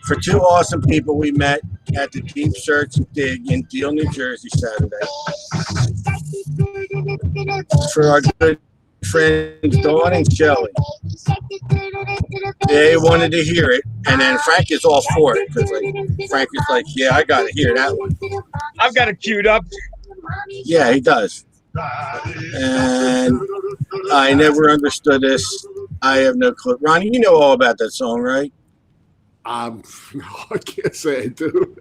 for two awesome people we met at the Deep Search Dig in Deal, New Jersey, Saturday. For our good friends Dawn and Shelley. They wanted to hear it, and then Frank is all for it because Frank is like, yeah, I got to hear that one. I've got it queued up. Yeah, he does. And I never understood this. I have no clue. Ronnie, you know all about that song, right? No, I can't say I do.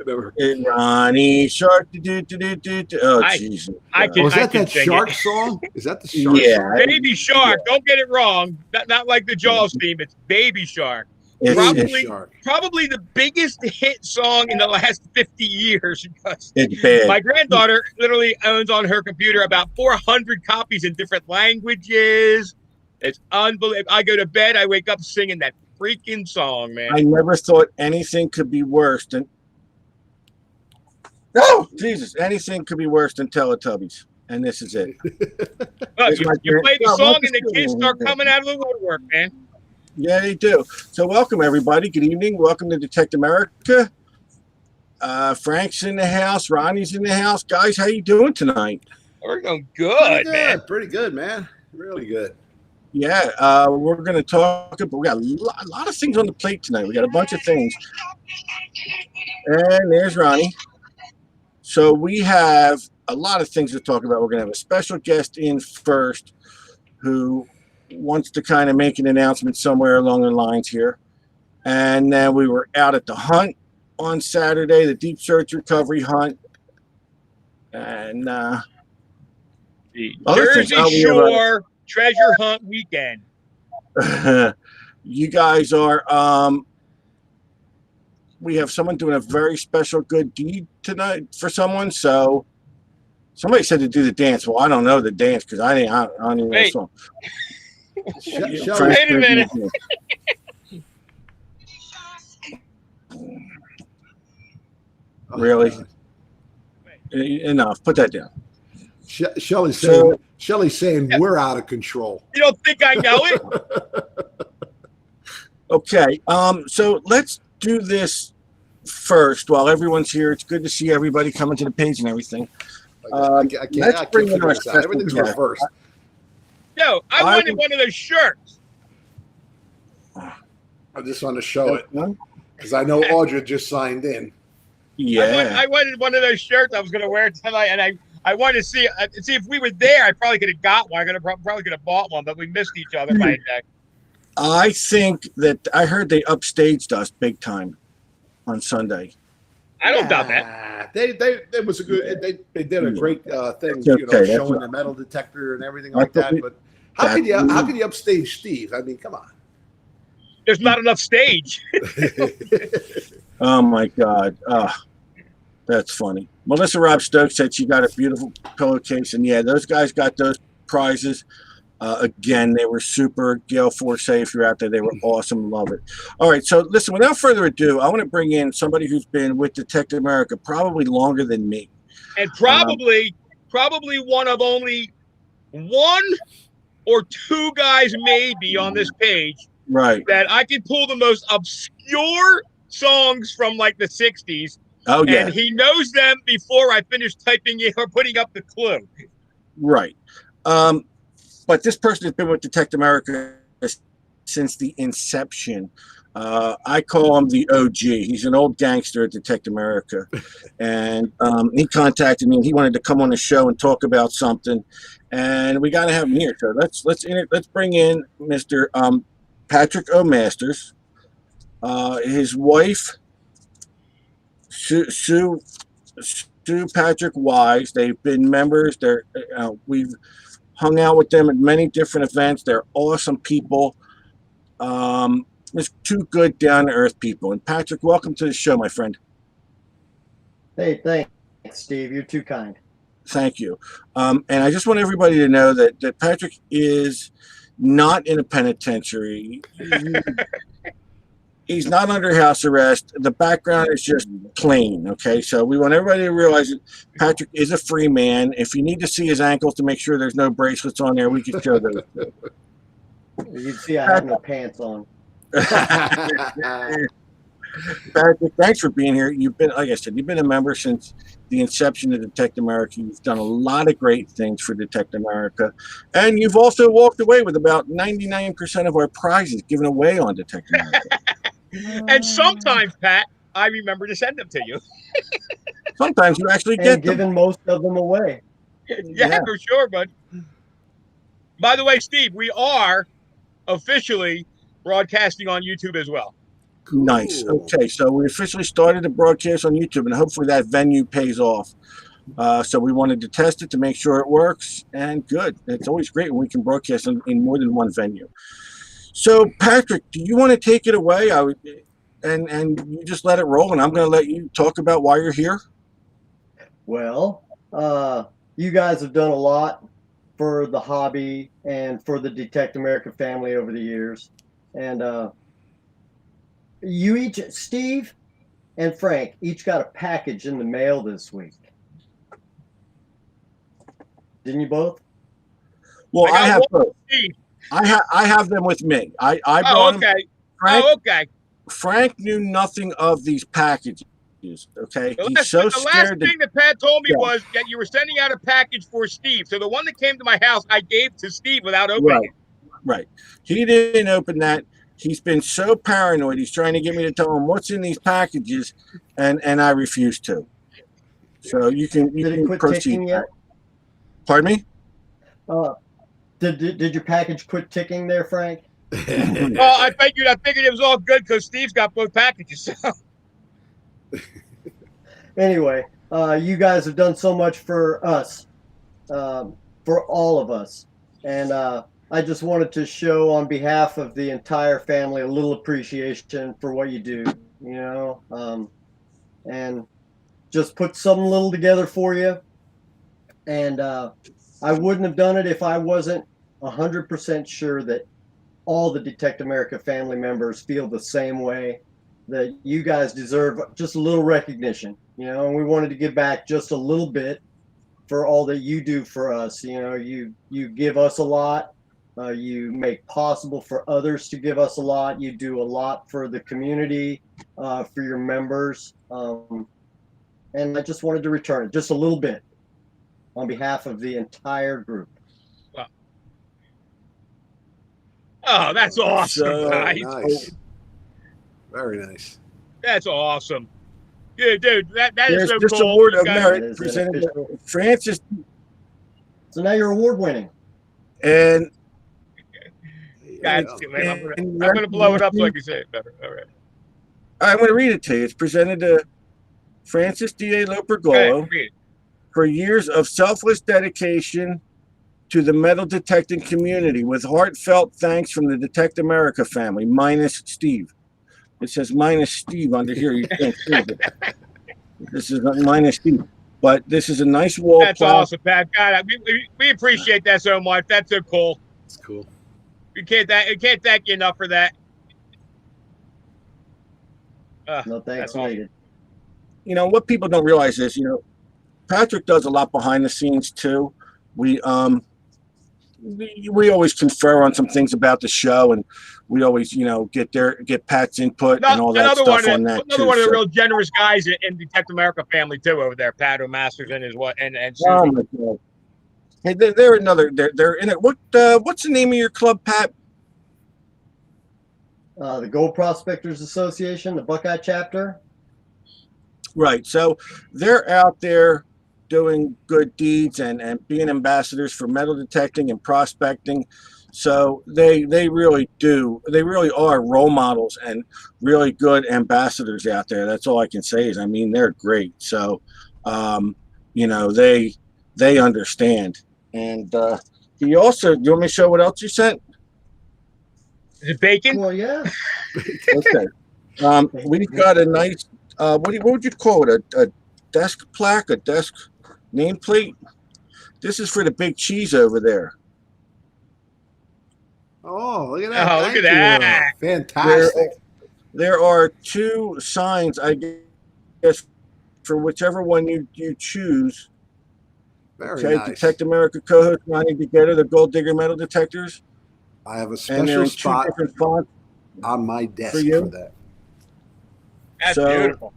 Ronnie Shark. Oh, Jesus. Was that Shark song? Is that the Shark song? Baby Shark. Yeah. Don't get it wrong. Not like the Jaws theme. It's Baby Shark. Probably the biggest hit song in the last 50 years. It's bad. My granddaughter literally owns on her computer about 400 copies in different languages. It's unbelievable. I go to bed, I wake up singing that freaking song, man. I never thought anything could be worse than anything could be worse than Teletubbies. And this is it. Look, you play the song and the kids start coming out of the woodwork, man. Yeah, they do. So welcome, everybody. Good evening. Welcome to Detect America. Frank's in the house. Ronnie's in the house. Guys, how you doing tonight? We're doing good, man. Pretty good, man. Really good. Yeah, we're going to talk, but we got a lot of things on the plate tonight. We got a bunch of things. And there's Ronnie. So we have a lot of things to talk about. We're going to have a special guest in first who wants to kind of make an announcement somewhere along the lines here. And then we were out at the hunt on Saturday, the Deep Search Recovery Hunt. And the Jersey Shore Treasure Hunt weekend. You guys are we have someone doing a very special good deed tonight for someone. So somebody said to do the dance. Well, I don't know the dance because I don't even know the song. Wait a minute. Really? Enough. Put that down. Shelly's saying we're out of control. You don't think I know it? Okay. So let's do this first while everyone's here. It's good to see everybody coming to the page and everything. Let's bring in our special everything's guest. Reversed. Yo, I wanted one of those shirts. I just want to show it because I know Audra just signed in. Yeah. I wanted one of those shirts. I was going to wear it tonight, and I wanted to see if we were there. I probably could have got one. I probably could have bought one, but we missed each other by a day. I think that I heard they upstaged us big time on Sunday. I don't doubt that. They was a good. They did a great thing, showing the metal detector and everything like that. But how could you upstage Steve? I mean, come on. There's not enough stage. Oh my God. That's funny. Melissa Rob Stokes said she got a beautiful pillowcase, and yeah, those guys got those prizes. Again, they were super. Gail Forsay, if you're out there, they were awesome. Love it. All right, so listen, without further ado, I want to bring in somebody who's been with Detect America probably longer than me. And probably one of only one or two guys maybe on this page that I can pull the most obscure songs from like the 60s. Oh, yeah. And he knows them before I finish typing in or putting up the clue. Right. But this person has been with Detect America since the inception. I call him the OG. He's an old gangster at Detect America. And he contacted me and he wanted to come on the show and talk about something. And we got to have him here. So let's bring in Mr. Patrick O. Masters. His wife, Sue Patrick Wise. They've been members. We've hung out with them at many different events. They're awesome people. Just two good, down-to-earth people. And Patrick, welcome to the show, my friend. Hey, thanks, Steve. You're too kind. Thank you. And I just want everybody to know that Patrick is not in a penitentiary. He's not under house arrest. The background is just plain, okay? So we want everybody to realize that Patrick is a free man. If you need to see his ankles to make sure there's no bracelets on there, we can show those. You can see I have no pants on. Patrick, thanks for being here. You've been, like I said, you've been a member since the inception of Detect America. You've done a lot of great things for Detect America. And you've also walked away with about 99% of our prizes given away on Detect America. And sometimes, Pat, I remember to send them to you. Sometimes you actually get and giving them. most of them away. Yeah, for sure, bud. By the way, Steve, we are officially broadcasting on YouTube as well. Cool. Nice. Okay, so we officially started the broadcast on YouTube, and hopefully that venue pays off. So we wanted to test it to make sure it works, and good. It's always great when we can broadcast in more than one venue. So, Patrick, do you want to take it away? And you just let it roll, and I'm going to let you talk about why you're here. Well, you guys have done a lot for the hobby and for the Detect America family over the years. And you each, Steve and Frank, each got a package in the mail this week. Didn't you both? Well, I have both. I have them with me. I brought them. Okay. Frank knew nothing of these packages. Okay, the last thing that Pat told me was that you were sending out a package for Steve. So the one that came to my house, I gave to Steve without opening it. Right. He didn't open that. He's been so paranoid. He's trying to get me to tell him what's in these packages, and I refuse to. So you can proceed. Yet? Pardon me? Did your package quit ticking there, Frank? Well, I figured it was all good because Steve's got both packages. So. Anyway, you guys have done so much for us, for all of us, and I just wanted to show on behalf of the entire family a little appreciation for what you do, you know, and just put something little together for you. And I wouldn't have done it if I wasn't 100% sure that all the Detect America family members feel the same way, that you guys deserve just a little recognition, you know, and we wanted to give back just a little bit for all that you do for us. You know, you give us a lot. You make possible for others to give us a lot. You do a lot for the community, for your members. And I just wanted to return it just a little bit on behalf of the entire group. Oh, that's awesome, nice. Very nice. That's awesome. Yeah, dude, that is so this cool. Award of merit presented to Francis. So now you're award winning. And I'm going to blow it up so I can say it better. All right. I'm going to read it to you. It's presented to Francis D.A. Lopergolo for years of selfless dedication to the metal detecting community, with heartfelt thanks from the Detect America family, minus Steve. It says minus Steve under here. You can't see it. This is minus Steve. But this is a nice wall. That's awesome, Pat. God, we appreciate that so much. That's so cool. It's cool. We can't thank you enough for that. No thanks needed. You know, what people don't realize is, you know, Patrick does a lot behind the scenes too. We always confer on some things about the show, and we always, you know, get Pat's input and all that stuff on that. Another one of the real generous guys in Detect America family too over there, Pat O'Masters and his and Susie. Oh my God. Hey, they're in it. What's the name of your club, Pat? The Gold Prospectors Association, the Buckeye chapter. Right. So they're out there doing good deeds and being ambassadors for metal detecting and prospecting. So they really are role models and really good ambassadors out there. That's all I can say is, I mean, they're great. So, you know, they understand. And he also, do you want me to show what else you sent? Is it bacon? Well, yeah. Okay. We've got a nice, what would you call it? A desk plaque, a desk nameplate. This is for the big cheese over there. Oh, look at that. Oh, look at that. Fantastic. There are two signs, I guess, for whichever one you choose. Very nice. Detect America co-host running together the Gold Digger metal detectors. I have a special spot on my desk for that. That's beautiful.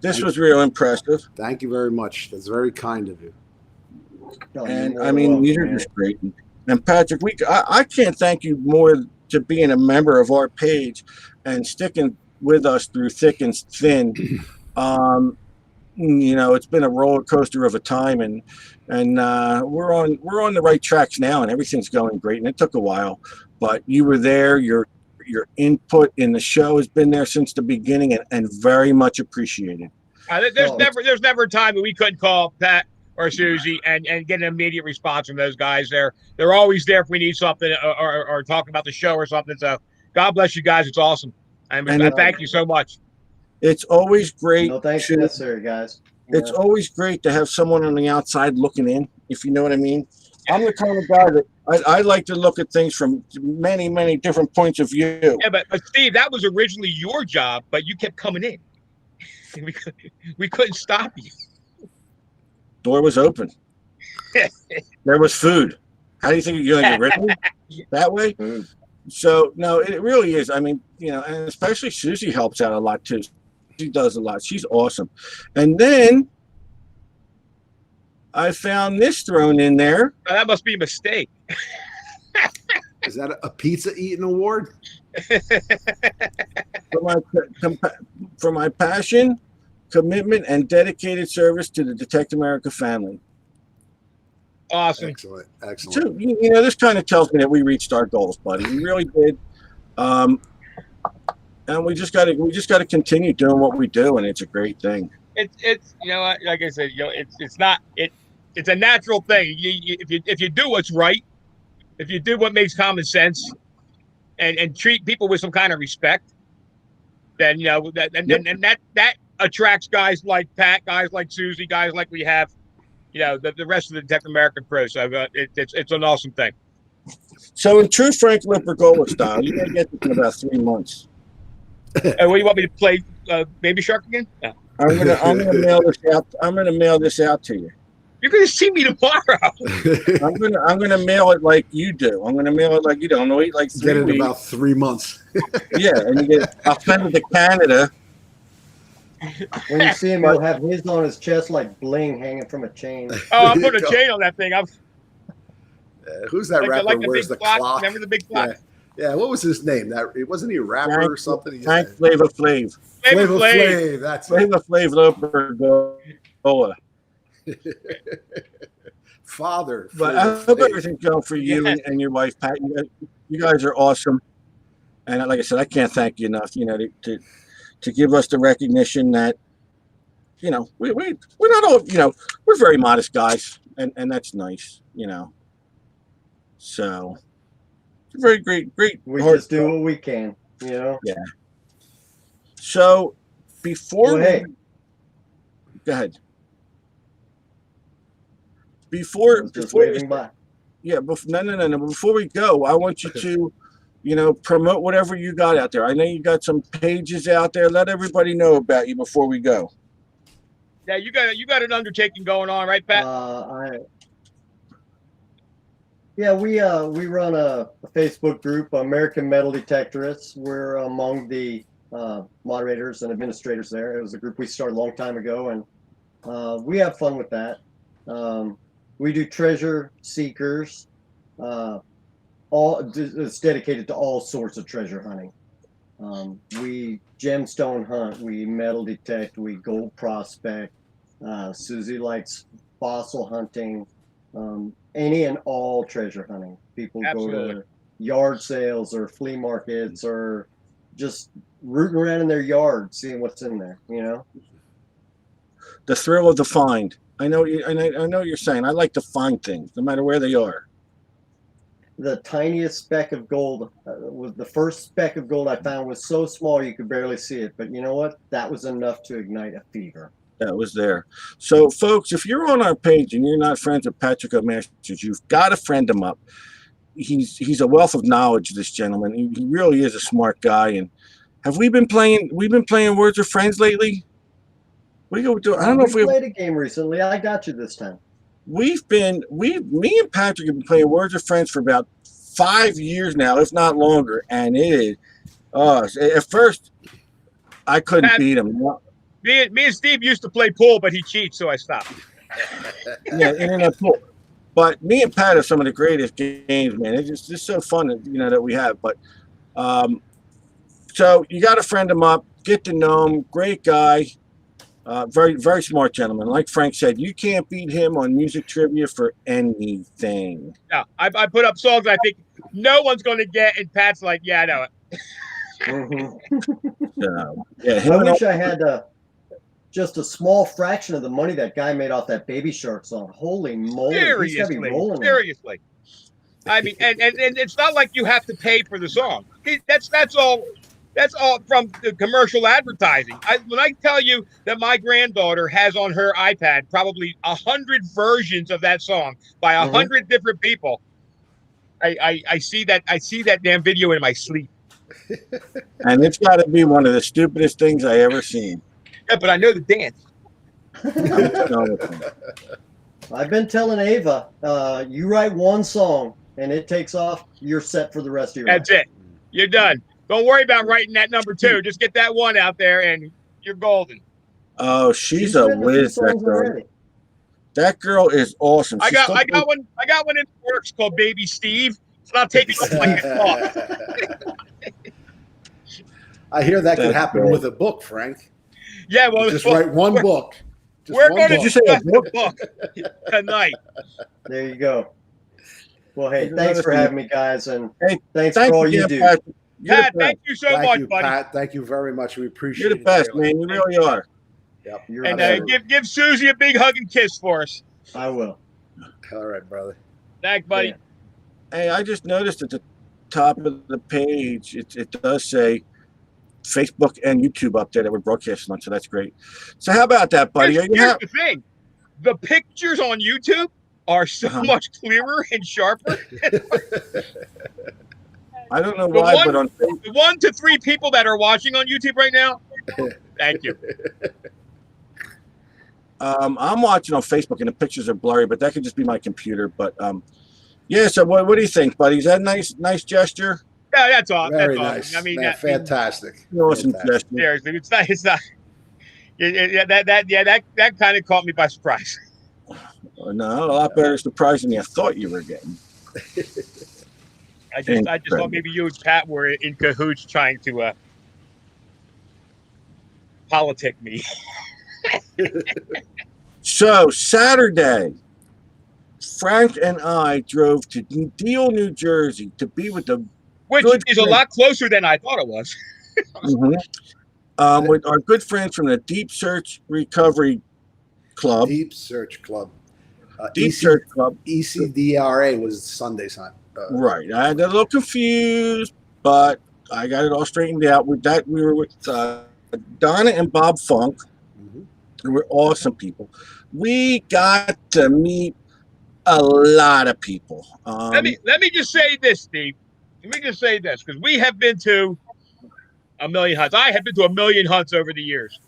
This was real impressive. Thank you very much. That's very kind of you. And I mean, these are just great. And Patrick, I can't thank you more to being a member of our page and sticking with us through thick and thin. You know, it's been a roller coaster of a time, and we're on the right tracks now, and everything's going great. And it took a while, but you were there. Your input in the show has been there since the beginning, and very much appreciated. There's never a time that we couldn't call Pat or Susie and get an immediate response from those guys. They're always there if we need something or talk about the show or something. So God bless you guys. It's awesome. I thank you so much. It's always great. No thanks necessary, guys. It's always great to have someone on the outside looking in, if you know what I mean. I'm the kind of guy that I like to look at things from many, many different points of view. Yeah, but Steve, that was originally your job, but you kept coming in. We couldn't stop you. Door was open. There was food. How do you think you're going to get rid of me? That way? So, no, it really is. I mean, you know, and especially Susie helps out a lot, too. She does a lot. She's awesome. And then I found this thrown in there. Oh, that must be a mistake. Is that a pizza eating award? For my passion, commitment, and dedicated service to the Detect America family. Awesome. Excellent. So, you know, this kind of tells me that we reached our goals, buddy. We really did. And we just got to continue doing what we do, and it's a great thing. It's you know, like I said, you know, it's a natural thing. If you do what's right, if you do what makes common sense, and treat people with some kind of respect, then you know that attracts guys like Pat, guys like Susie, guys like we have, you know, the rest of the Detect American crew. So it's an awesome thing. So in true Frank Lipergola style, you're gonna get this in about 3 months. What do you want me to play? Baby Shark again? No. I'm gonna mail this out. I'm gonna mail this out to you. You're gonna see me tomorrow. I'm gonna mail it like you do. I'm gonna mail it like you do. I'm gonna wait like 3 Get it weeks. in about 3 months. Yeah, and I'll send it to Canada. When you see him, he'll have his on his chest like bling hanging from a chain. Oh, I'm putting a chain on that thing. Who's that rapper? Like Wears the clock? Remember the big clock? Yeah. What was his name? Wasn't he a rapper or something? Frank Flavor Flav. Flavor Flav. That's Flavor Flav Lipergola. Father. But I hope everything's going for you and your wife, Pat. You guys are awesome. And like I said, I can't thank you enough, you know, to give us the recognition that, you know, we're not all, you know, we're very modest guys, and that's nice, you know. So very great. We just do what we can, you know. Yeah. So before go ahead. No. Before we go, I want you to, you know, promote whatever you got out there. I know you got some pages out there. Let everybody know about you before we go. Yeah, you got an undertaking going on, right, Pat? We run a Facebook group, American Metal Detectorists. We're among the moderators and administrators there. It was a group we started a long time ago, and we have fun with that. We do treasure seekers. It's dedicated to all sorts of treasure hunting. We gemstone hunt, we metal detect, we gold prospect. Susie likes fossil hunting, any and all treasure hunting. People Absolutely. go to yard sales or flea markets or just rooting around in their yard, seeing what's in there, you know? The thrill of the find. I know you're saying I like to find things, no matter where they are. The tiniest speck of gold was the first speck of gold I found was so small you could barely see it. But you know what? That was enough to ignite a fever. That was there. So, folks, if you're on our page and you're not friends with Patrick O'Masters, you've got to friend him up. He's a wealth of knowledge, this gentleman. He really is a smart guy. And have we been playing? We've been playing Words with Friends lately. What do you do? I don't know if we played a game recently. I got you this time. Me and Patrick have been playing Words with Friends for about 5 years now, if not longer. And it is, at first, I couldn't beat him. Me and Steve used to play pool, but he cheats, so I stopped. Yeah, internet pool. But me and Pat are some of the greatest games, man. It's just so fun, that we have. But so you got to friend him up, get to know him. Great guy, very very smart gentleman. Like Frank said, you can't beat him on music trivia for anything. Yeah, I put up songs I think no one's going to get, and Pat's like, yeah, I know it. So, yeah, I wish I had just a small fraction of the money that guy made off that Baby Shark song. Holy moly, he's gotta be rolling. Seriously. I mean, and it's not like you have to pay for the song. That's all from the commercial advertising. When I tell you that my granddaughter has on her iPad probably 100 versions of that song by 100 different people, I see that damn video in my sleep. And it's got to be one of the stupidest things I ever seen. Yeah, but I know the dance. I've been telling Ava, you write one song and it takes off, you're set for the rest of your life. That's it. You're done. Don't worry about writing that number 2. Just get that one out there and you're golden. Oh, she's a whiz, that girl. That girll is awesome. I got one in the works called Baby Steve. It's not taking off like it thought. I hear that could happen with a book, Frank. Yeah, well, just write one book. We're going to discuss the book tonight. There you go. Well, hey, thanks for having me, guys, and thanks for all you do. Pat, thank you so much, buddy. Pat, thank you very much. We appreciate it. You're the best, man. You really are. Yep. And give Susie a big hug and kiss for us. I will. All right, brother. Thanks, buddy. Yeah. Hey, I just noticed at the top of the page, it does say Facebook and YouTube up there that we're broadcasting on, so that's great. So how about that, buddy? Here's the thing. The pictures on YouTube are so much clearer and sharper. I don't know why, but on the 1 to 3 people that are watching on YouTube right now, thank you. I'm watching on Facebook and the pictures are blurry, but that could just be my computer. But yeah. So what do you think, buddy? Is that nice gesture? Yeah, that's all. Very that's nice. All. I mean, fantastic. Awesome gesture. Seriously, it's not. That kind of caught me by surprise. No, a lot better surprise than I thought you were getting. I just thought maybe you and Pat were in cahoots trying to politic me. So Saturday, Frank and I drove to Deal, New Jersey to be with the which is a lot closer than I thought it was. With our good friends from the Deep Search Recovery Club. Deep Search Club. Search Club. ECDRA was Sunday's hunt. Right. I got a little confused, but I got it all straightened out. With that, we were with Donna and Bob Funk, who were awesome people. We got to meet a lot of people. Let me just say this, Steve. Let me just say this, because we have been to a million hunts. I have been to a million hunts over the years,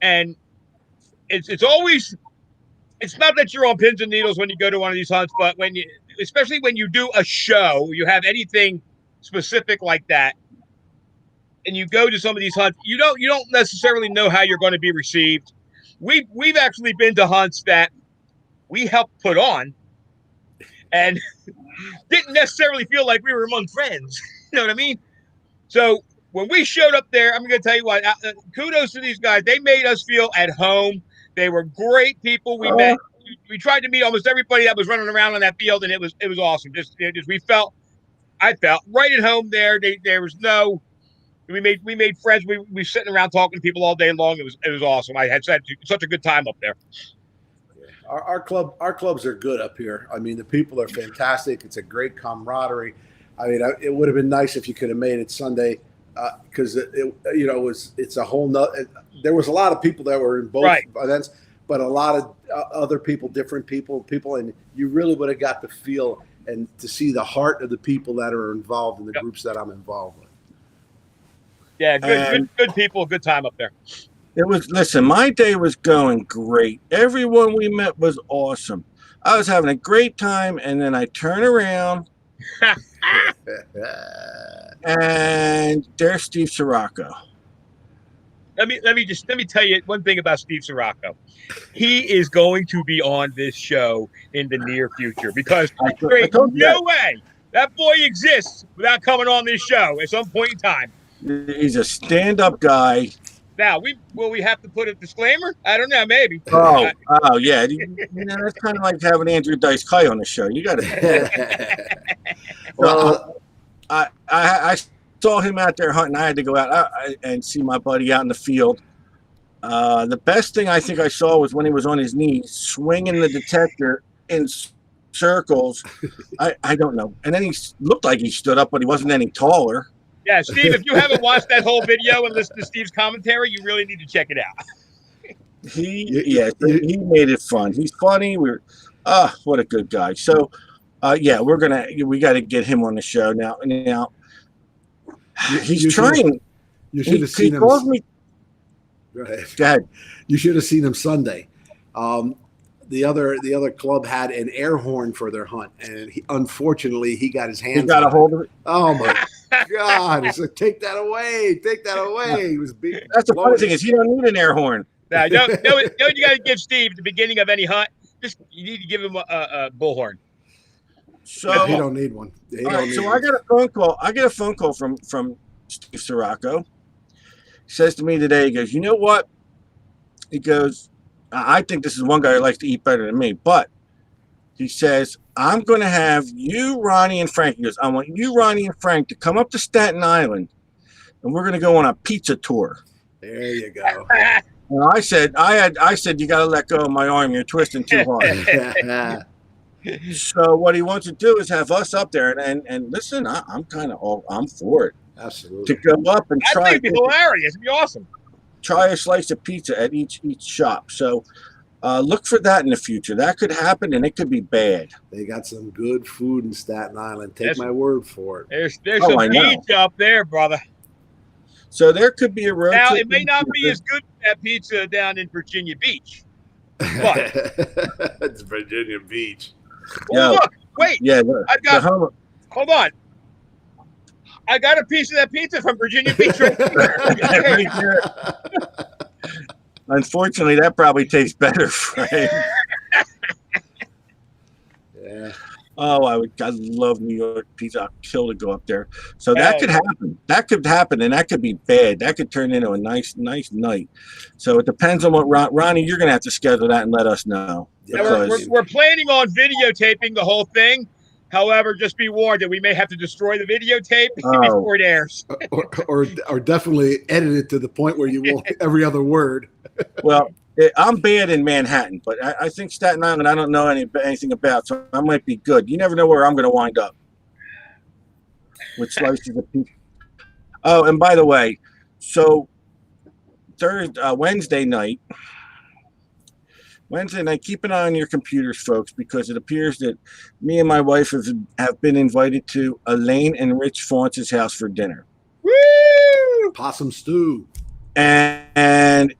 and it's always, it's not that you're on pins and needles when you go to one of these hunts, but especially when you do a show, you have anything specific like that, and you go to some of these hunts, you don't necessarily know how you're going to be received. We've actually been to hunts that we helped put on, and didn't necessarily feel like we were among friends. You know what I mean? So when we showed up there, I'm going to tell you what, kudos to these guys. They made us feel at home. They were great people. We tried to meet almost everybody that was running around on that field, and it was awesome. I felt right at home there. There was no, we made friends. We were sitting around talking to people all day long. It was awesome. I had such a good time up there. Our clubs are good up here. I mean, the people are fantastic. It's a great camaraderie. I mean, it would have been nice if you could have made it Sunday, because it's a whole nother. There was a lot of people that were in both events, but a lot of other people, different people, and you really would have got the feel and to see the heart of the people that are involved in the groups that I'm involved with. Yeah, good people, good time up there. Listen, my day was going great. Everyone we met was awesome. I was having a great time, and then I turn around, and there's Steve Sirocco. let me tell you one thing about Steve Sirocco. He is going to be on this show in the near future because there ain't no way that boy exists without coming on this show at some point in time. He's a stand-up guy. Now, will we have to put a disclaimer? I don't know, maybe. Oh yeah. That's kind of like having Andrew Dice Clay on the show. You got to. Well, I saw him out there hunting. I had to go out and see my buddy out in the field. The best thing I think I saw was when he was on his knees, swinging the detector in circles. I don't know. And then he looked like he stood up, but he wasn't any taller. Yeah, Steve, if you haven't watched that whole video and listened to Steve's commentary, you really need to check it out. He made it fun. He's funny. What a good guy. So, we got to get him on the show now. He's trying. You should have seen him. Go ahead. You should have seen him Sunday. The other club had an air horn for their hunt, and unfortunately he got his hands. He got a hold of it. Oh my God! It's like, take that away! Take that away! He was being. That's the funny thing is he don't need an air horn. No, you got to give Steve at the beginning of any hunt. You need to give him a bullhorn. So he don't need one. I got a phone call. I get a phone call from Steve Sirocco. He says to me today, he goes, "You know what?" He goes, "I think this is one guy who likes to eat better than me." But he says, "I'm going to have you, Ronnie, and Frank." He goes, "I want you, Ronnie, and Frank to come up to Staten Island, and we're going to go on a pizza tour." There you go. And I said, you got to let go of my arm. You're twisting too hard. So what he wants to do is have us up there and listen. I'm for it. Absolutely. To go up and try. That'd be hilarious. It'd be awesome. Try a slice of pizza at each shop. So look for that in the future. That could happen, and it could be bad. They got some good food in Staten Island. Take my word for it. There's some pizza up there, brother. So there could be a road. Now it may not be as good as that pizza down in Virginia Beach, but it's Virginia Beach. Well, look, wait. Yeah, hold on. I got a piece of that pizza from Virginia Beach right here. Unfortunately, that probably tastes better, Frank. Yeah. Oh, I love New York pizza. I'd kill to go up there. So that could happen. That could happen, and that could be bad. That could turn into a nice night. So it depends on what Ronnie. You're going to have to schedule that and let us know. Yeah, we're planning on videotaping the whole thing. However, just be warned that we may have to destroy the videotape before it airs. or definitely edit it to the point where you won't every other word. Well, I'm bad in Manhattan, but I think Staten Island I don't know anything about, so I might be good. You never know where I'm going to wind up. With slices of pizza. Oh, and by the way, so Wednesday night, keep an eye on your computers, folks, because it appears that me and my wife have been invited to Elaine and Rich Faunce's house for dinner. Woo! Possum stew. And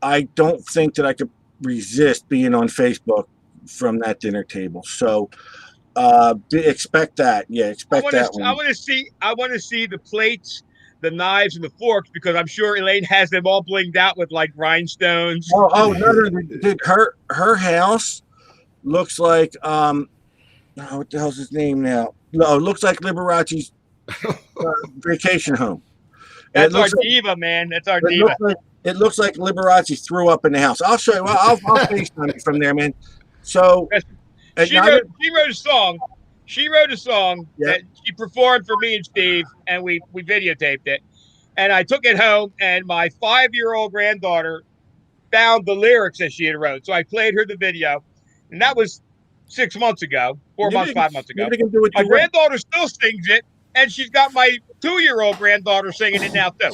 I don't think that I could resist being on Facebook from that dinner table. So expect that. Yeah, expect that one. I want to see the plates, the knives, and the forks, because I'm sure Elaine has them all blinged out with like rhinestones. Oh no, dude, her house looks like what the hell's his name now? No, it looks like Liberace's vacation home. That's our diva, man. That's our diva. It looks like Liberace threw up in the house. I'll show you. I'll FaceTime it from there, man. So she wrote a song. She wrote a song that she performed for me and Steve, and we videotaped it. And I took it home, and my 5-year-old granddaughter found the lyrics that she had wrote. So I played her the video, and that was 6 months ago, 5 months ago. My granddaughter still sings it, and she's got my 2-year-old granddaughter singing it now too.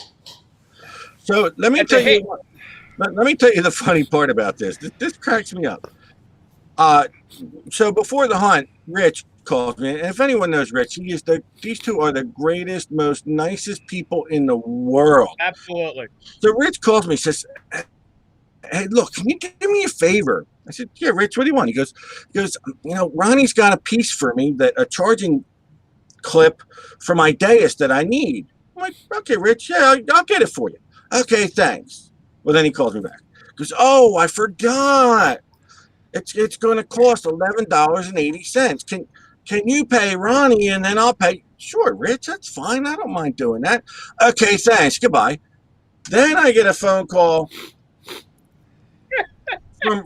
So let me tell you the funny part about this. This cracks me up. So before the hunt, Rich calls me, and if anyone knows Rich, these two are the greatest, most nicest people in the world. Absolutely. So Rich calls me, says, "Hey, look, can you do me a favor?" I said, "Yeah, Rich, what do you want?" He goes, Ronnie's got a piece for me, a charging clip for my dais that I need. I'm like, "Okay, Rich, yeah, I'll get it for you." "Okay, thanks." Well, then he calls me back. He goes, oh, I forgot. It's going to cost $11.80. Can you pay Ronnie and then I'll pay? Sure, Rich, that's fine. I don't mind doing that. Okay, thanks. Goodbye. Then I get a phone call from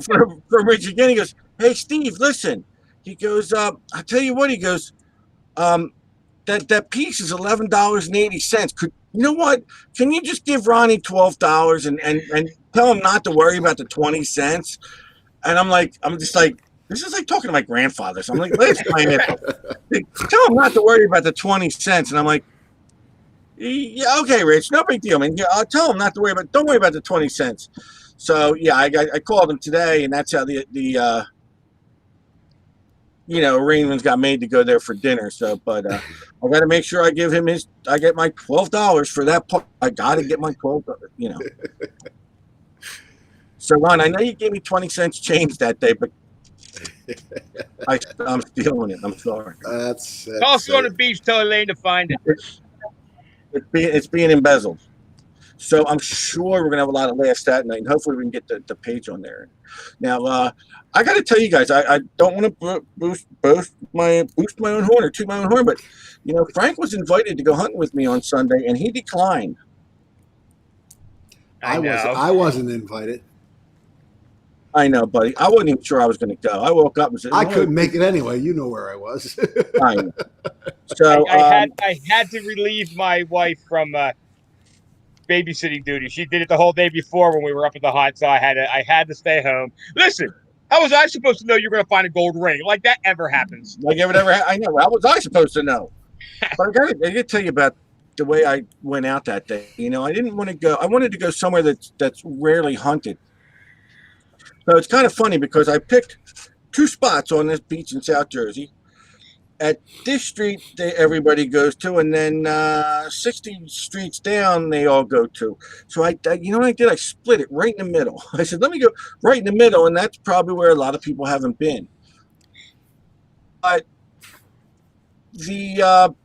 Rich again. He goes, hey, Steve, listen. He goes, I'll tell you what. He goes, that piece is $11.80. You know what? Can you just give Ronnie $12 and tell him not to worry about the 20 cents? And I'm just like, this is like talking to my grandfather. So I'm like, let's explain it. Tell him not to worry about the 20 cents. And I'm like, yeah, okay, Rich, no big deal, man. Yeah, I'll tell him not to worry about. Don't worry about the 20 cents. So yeah, I called him today, and that's how the arrangements got made to go there for dinner. So, but I got to make sure I give him his. I get my $12 for that part. I got to get my $12. So Ron, I know you gave me 20 cents change that day, but I'm stealing it. I'm sorry. That's Also on the beach. Tell Elaine to find it. It's being embezzled. So I'm sure we're gonna have a lot of laughs that night, and hopefully we can get the page on there. Now, I got to tell you guys, I don't want to boost my own horn or toot my own horn, but Frank was invited to go hunting with me on Sunday, and he declined. I wasn't invited. I know, buddy. I wasn't even sure I was going to go. I woke up and said, I couldn't make it anyway. You know where I was. I know. So I had to relieve my wife from babysitting duty. She did it the whole day before when we were up at the hunt, so I had to stay home. Listen, how was I supposed to know you're going to find a gold ring? Like that ever happens? Like it would ever. I know. How was I supposed to know? But I got to tell you about the way I went out that day. I didn't want to go. I wanted to go somewhere that's rarely hunted. So it's kind of funny because I picked 2 spots on this beach in South Jersey. At this street, everybody goes to, and then 60 streets down, they all go to. So you know what I did? I split it right in the middle. I said, let me go right in the middle, and that's probably where a lot of people haven't been. But the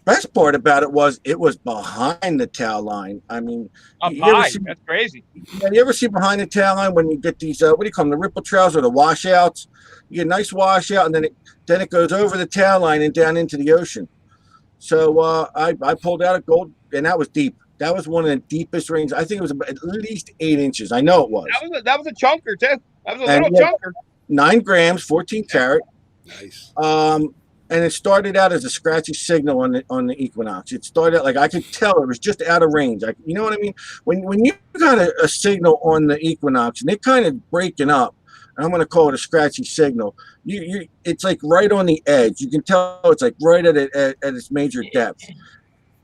best part about it was behind the tail line. I mean, up high. That's crazy. You ever see behind the tail line when you get these what do you call them, the ripple trails or the washouts? You get a nice washout, and then it goes over the tail line and down into the ocean. So I pulled out a gold, and that was deep. That was one of the deepest rings. I think it was at least 8 inches. I know it was. That was a chunker too. That was a little chunker. 9 grams, 14 karat. Nice. And it started out as a scratchy signal on the Equinox. It started out like I could tell it was just out of range. You know what I mean? When you got a signal on the Equinox and it kind of breaking up, and I'm going to call it a scratchy signal. It's like right on the edge. You can tell it's like right at its major depth.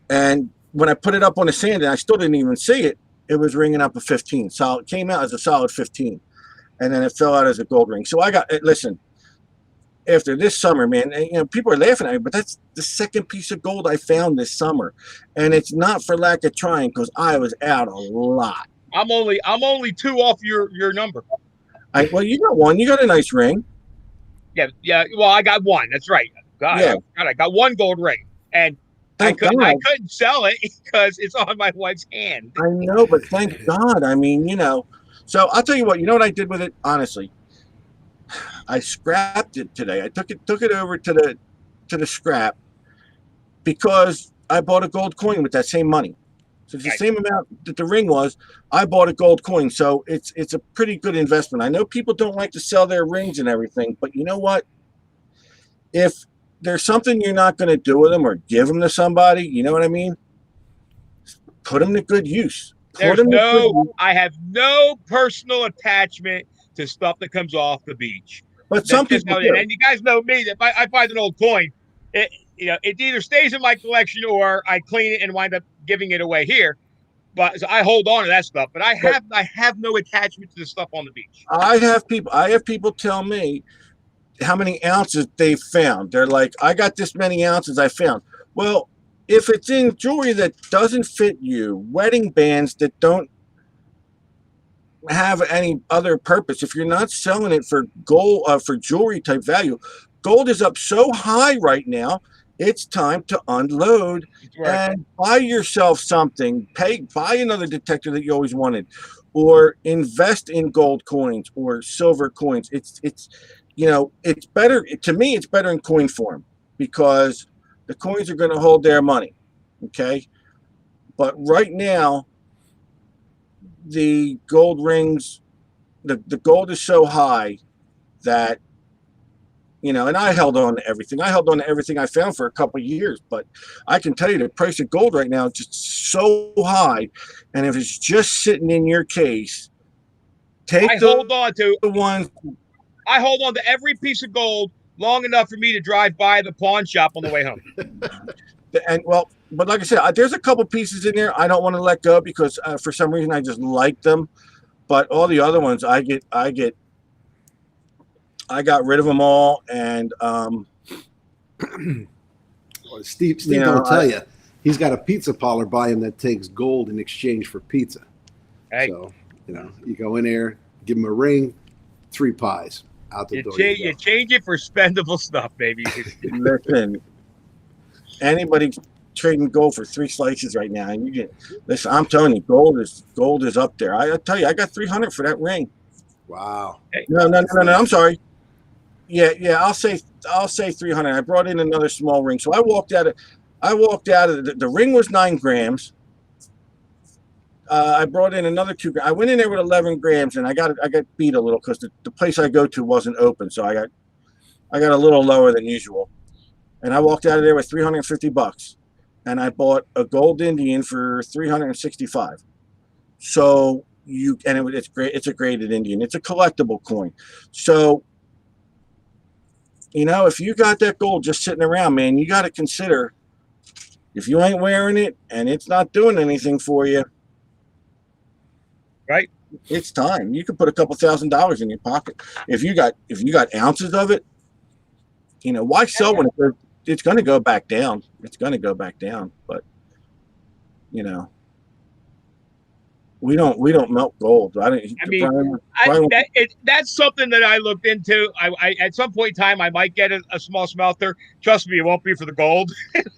And when I put it up on the sand, and I still didn't even see it, it was ringing up a 15. Solid came out as a solid 15, and then it fell out as a gold ring. So listen. After this summer, man, people are laughing at me, but that's the second piece of gold I found this summer, and it's not for lack of trying because I was out a lot. I'm only 2 off your number. Well, you got one. You got a nice ring. Yeah. Well, I got one. That's right. God, I got 1 gold ring, and I couldn't sell it because it's on my wife's hand. I know, but thank God. I mean, So I'll tell you what. You know what I did with it? Honestly. I scrapped it today. I took it over to the scrap because I bought a gold coin with that same money. So it's the same amount that the ring was. I bought a gold coin, so it's a pretty good investment. I know people don't like to sell their rings and everything, but you know what? If there's something you're not going to do with them or give them to somebody, you know what I mean? Put them to good use. I have no personal attachment to stuff that comes off the beach. But some people do. And you guys know me, that if I find an old coin, it either stays in my collection or I clean it and wind up giving it away here. But so I hold on to that stuff. But I have no attachment to the stuff on the beach. I have people tell me how many ounces they've found. They're like, I got this many ounces I found. Well, if it's in jewelry that doesn't fit you, wedding bands that don't have any other purpose, if you're not selling it for gold, for jewelry type value, gold is up so high right now. it's time to unload Right. and buy yourself something. Buy another detector that you always wanted, or invest in gold coins or silver coins. It's it's better to me. It's better in coin form because the coins are going to hold their money. Okay, but right now the gold rings, the gold is so high that and I held on to everything. I held on to everything I found for a couple of years, but I can tell you the price of gold right now is just so high. And if it's just sitting in your case, take I hold on the one. to every piece of gold long enough for me to drive by the pawn shop on the way home. And well, but like I said, there's a couple pieces in there I don't want to let go because for some reason I just like them. But all the other ones, I got rid of them all, and Well, Steve don't tell you, he's got a pizza parlor by him that takes gold in exchange for pizza. Hey. So you go in there, give him a ring, 3 pies out the door. You change it for spendable stuff, baby. Listen, anybody trading gold for 3 slices right now, and you get listen. I'm telling you, gold is up there. I tell you, I got 300 for that ring. Wow. No. I'm sorry. Yeah. I'll say 300. I brought in another small ring, so I walked out of the ring was 9 grams. I brought in another 2 grams. I went in there with 11 grams, and I got beat a little because the place I go to wasn't open, so I got a little lower than usual, and I walked out of there with $350, and I bought a gold Indian for $365. So it's great. It's a graded Indian. It's a collectible coin. So if you got that gold just sitting around, man, you got to consider if you ain't wearing it and it's not doing anything for you. Right. It's time. You can put a couple $1,000 in your pocket. If you got ounces of it, why sell when it's going to go back down? It's going to go back down, but we don't melt gold. That's something that I looked into. I at some point in time I might get a small smelter. Trust me, it won't be for the gold.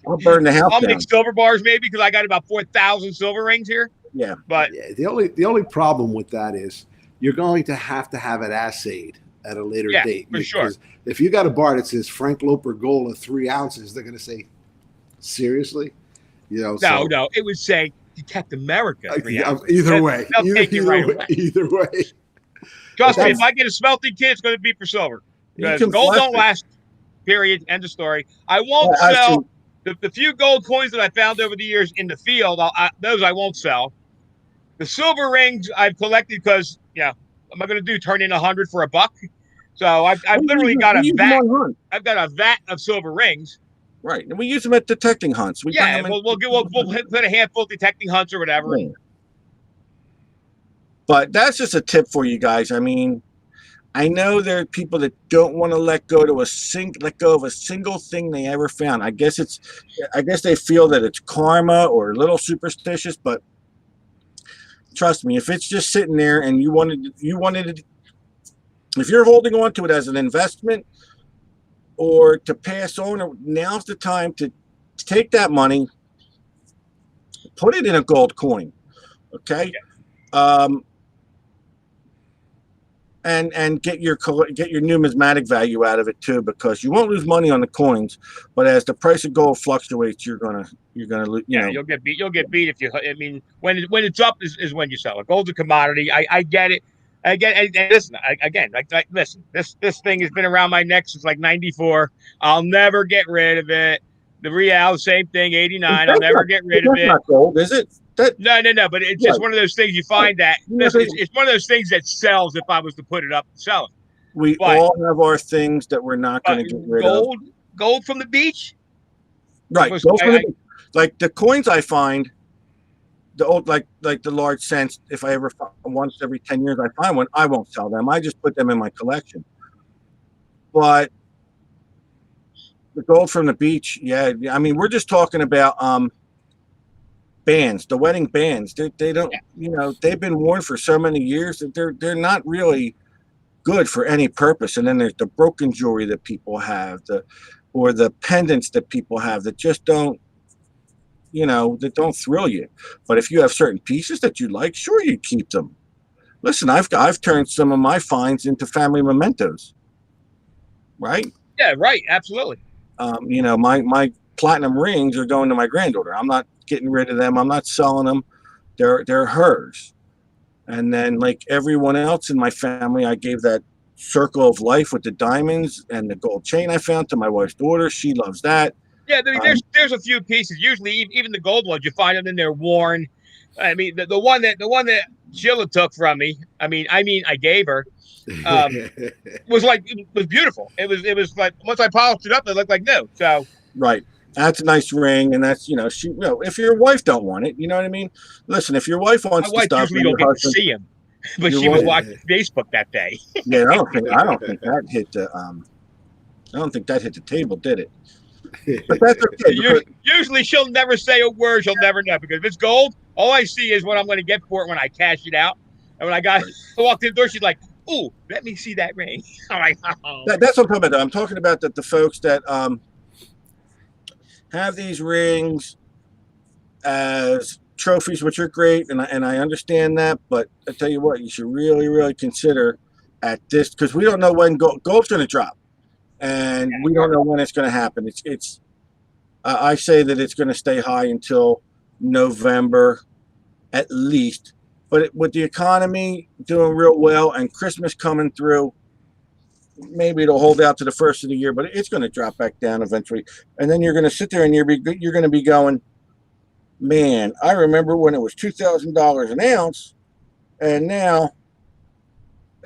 I'll burn the house I'll down. make silver bars maybe because I got about 4,000 silver rings here. Yeah, but the only problem with that is you're going to have it assayed at a later date. For sure. If you got a bar that says Frank Loper gold of 3 ounces, they're going to say, seriously, No, it would say Detect America. Either way. Either way. Trust me, if I get a smelting kit, it's going to be for silver. Because gold don't last, period, end of story. I won't sell the few gold coins that I found over the years in the field. Those I won't sell. The silver rings I've collected because, am I going to turn in 100 for $1? So I've literally got a vat. I've got a vat of silver rings. Right, and we use them at detecting hunts. We'll put a handful of detecting hunts or whatever. Yeah. But that's just a tip for you guys. I mean, I know there are people that don't want to let go of a single thing they ever found. I guess they feel that it's karma or a little superstitious. But trust me, if it's just sitting there and you wanted it, if you're holding on to it as an investment or to pass on, now's the time to take that money, put it in a gold coin, okay? And get your numismatic value out of it too, because you won't lose money on the coins, but as the price of gold fluctuates, you're gonna lose. You'll get beat. You'll get beat if you. I mean, when it's up is when you sell it. Gold's a commodity. I get it. And listen, listen. This thing has been around my neck since like '94. I'll never get rid of it. The real, same thing. '89. I'll never get rid of it. Not gold, is it? No. But it's just one of those things you find that. Listen, it's one of those things that sells. If I was to put it up and sell it, we all have our things that we're not going to get rid of. Gold from the beach, right? Gold from the beach. Like the coins I find. The old like the large cents, if I ever once every 10 years I find one, I won't sell them. I just put them in my collection. But the gold from the beach, I mean, we're just talking about bands, the wedding bands. They don't, they've been worn for so many years that they're not really good for any purpose. And then there's the broken jewelry that people have. or the pendants that people have that just don't, that don't thrill you. But if you have certain pieces that you like, sure, you keep them. Listen, I've turned some of my finds into family mementos, right? Yeah, right. Absolutely. My platinum rings are going to my granddaughter. I'm not getting rid of them. I'm not selling them. They're hers. And then, like everyone else in my family, I gave that circle of life with the diamonds and the gold chain I found to my wife's daughter. She loves that. Yeah, I mean, there's a few pieces. Usually, even the gold ones, you find them and they're worn. I mean, the one that Sheila took from me. I mean, I gave her. Was beautiful. It was like once I polished it up, it looked like new. So right. That's a nice ring, and that's if your wife don't want it, you know what I mean. Listen, if your wife wants the stuff, usually don't get to see him, but she was watching Facebook that day. Yeah, I don't think that hit the I don't think that hit the table, did it? But that's okay. Usually, she'll never say a word. She'll never know, because if it's gold, all I see is what I'm going to get for it when I cash it out. And when I walked in the door, she's like, "Ooh, let me see that ring." I'm like, "Oh." That's what I'm talking about. I'm talking about the folks that have these rings as trophies, which are great, and I understand that. But I tell you what, you should really, really consider at this, because we don't know when gold's going to drop, and we don't know when it's going to happen. I say that it's going to stay high until November at least. But with the economy doing real well and Christmas coming through, maybe it'll hold out to the first of the year, but it's going to drop back down eventually. And then you're going to sit there and you're going to be going, man, I remember when it was $2,000 an ounce, and now,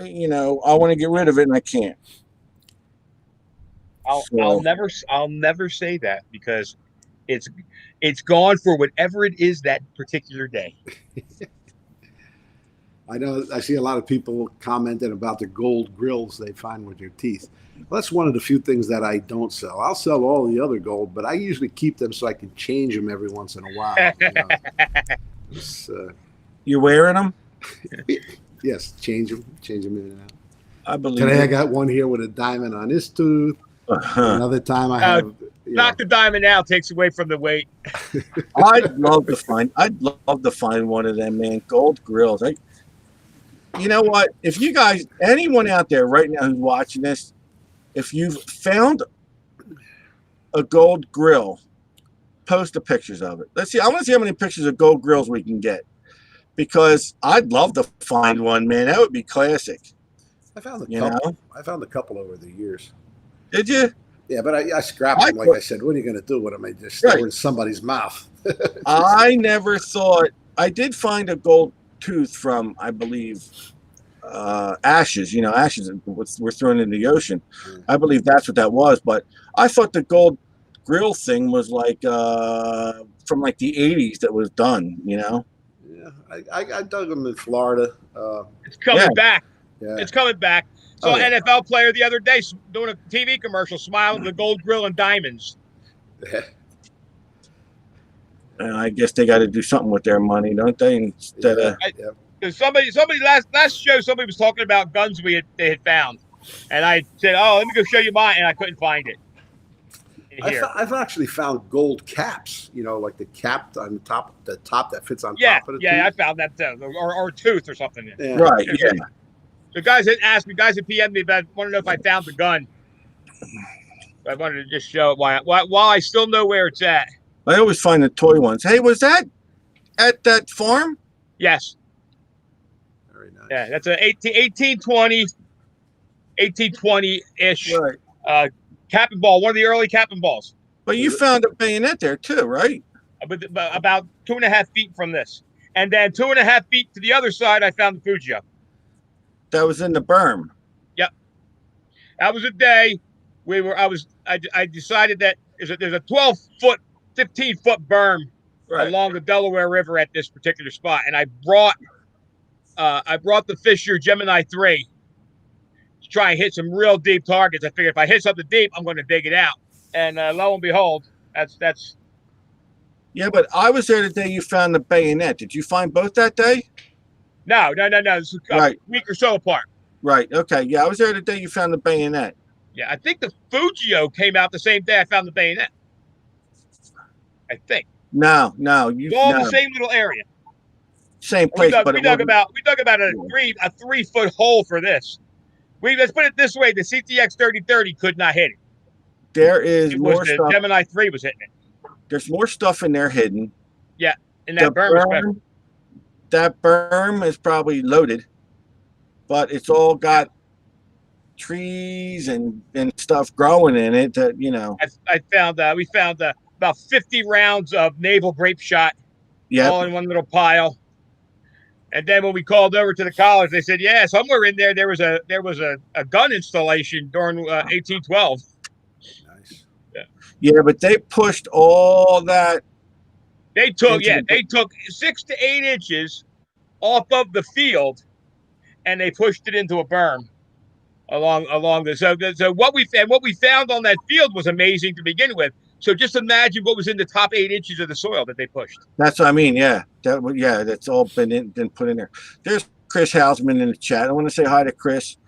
I want to get rid of it and I can't. I'll never say that, because it's gone for whatever it is that particular day. I know I see a lot of people commenting about the gold grills they find with your teeth. Well, that's one of the few things that I don't sell. I'll sell all the other gold, but I usually keep them so I can change them every once in a while. You're wearing them? Yes, change them in and out. I believe today I got one here with a diamond on this tooth. Another time I have knock the diamond out, takes away from the weight. I'd love to find one of them, man. Gold grills. You know what? If you guys, anyone out there right now who's watching this, if you've found a gold grill, post the pictures of it. Let's see. I want to see how many pictures of gold grills we can get, because I'd love to find one, man. That would be classic. I found a couple. I found a couple over the years. Did you? Yeah, but I scrapped them. Like I said, what are you going to do with them? I just throw in somebody's mouth. I never thought. I did find a gold tooth from, I believe, ashes. Ashes were thrown in the ocean. I believe that's what that was. But I thought the gold grill thing was like from like the 80s that was done. Yeah, I dug them in Florida. It's coming back. Yeah. It's coming back. Saw an NFL player the other day doing a TV commercial, smiling with a gold grill and diamonds. And I guess they got to do something with their money, don't they? Instead of somebody last show, somebody was talking about guns they had found, and I said, "Oh, let me go show you mine," and I couldn't find it. I've actually found gold caps. Like the cap on the top that fits on top of the tooth. I found that too, or a tooth or something. Yeah. Right. Yeah. The guys had asked me, guys had PM'd me, but I want to know if I found the gun. I wanted to just show it while I still know where it's at. I always find the toy ones. Hey, was that at that farm? Yes. Very nice. Yeah, that's an 1820-ish cap and ball, one of the early cap and balls. But you found a bayonet there too, right? About 2.5 feet from this. And then 2.5 feet to the other side, I found the Fujio. That was in the berm. Yep. That was a day I decided that there's a 12-foot, 15-foot berm along the Delaware River at this particular spot, and I brought the Fisher Gemini 3 to try and hit some real deep targets. I figured if I hit something deep, I'm going to dig it out, and lo and behold, that's. Yeah, but I was there the day you found the bayonet. Did you find both that day? No. This is a week or so apart. Right. Okay. Yeah, I was there the day you found the bayonet. Yeah, I think the Fujio came out the same day I found the bayonet. I think. No, It's all in the same little area. Same place, We dug about a 3-foot hole for this. Let's put it this way: the CTX 3030 could not hit it. There is more the stuff. Gemini 3 was hitting it. There's more stuff in there hidden. Yeah, in that berm. That berm is probably loaded, but it's all got trees and stuff growing in it that, you know. I found we found about 50 rounds of naval grape shot, all in one little pile. And then when we called over to the college, they said, yeah, somewhere in there was a gun installation during 1812. Nice. Yeah, but they pushed all that. They took 6 to 8 inches off of the field, and they pushed it into a berm along the. So what we found on that field was amazing to begin with. So just imagine what was in the top 8 inches of the soil that they pushed. That's what I mean. Yeah, that's all been put in there. There's Chris Hausman in the chat. I want to say hi to Chris,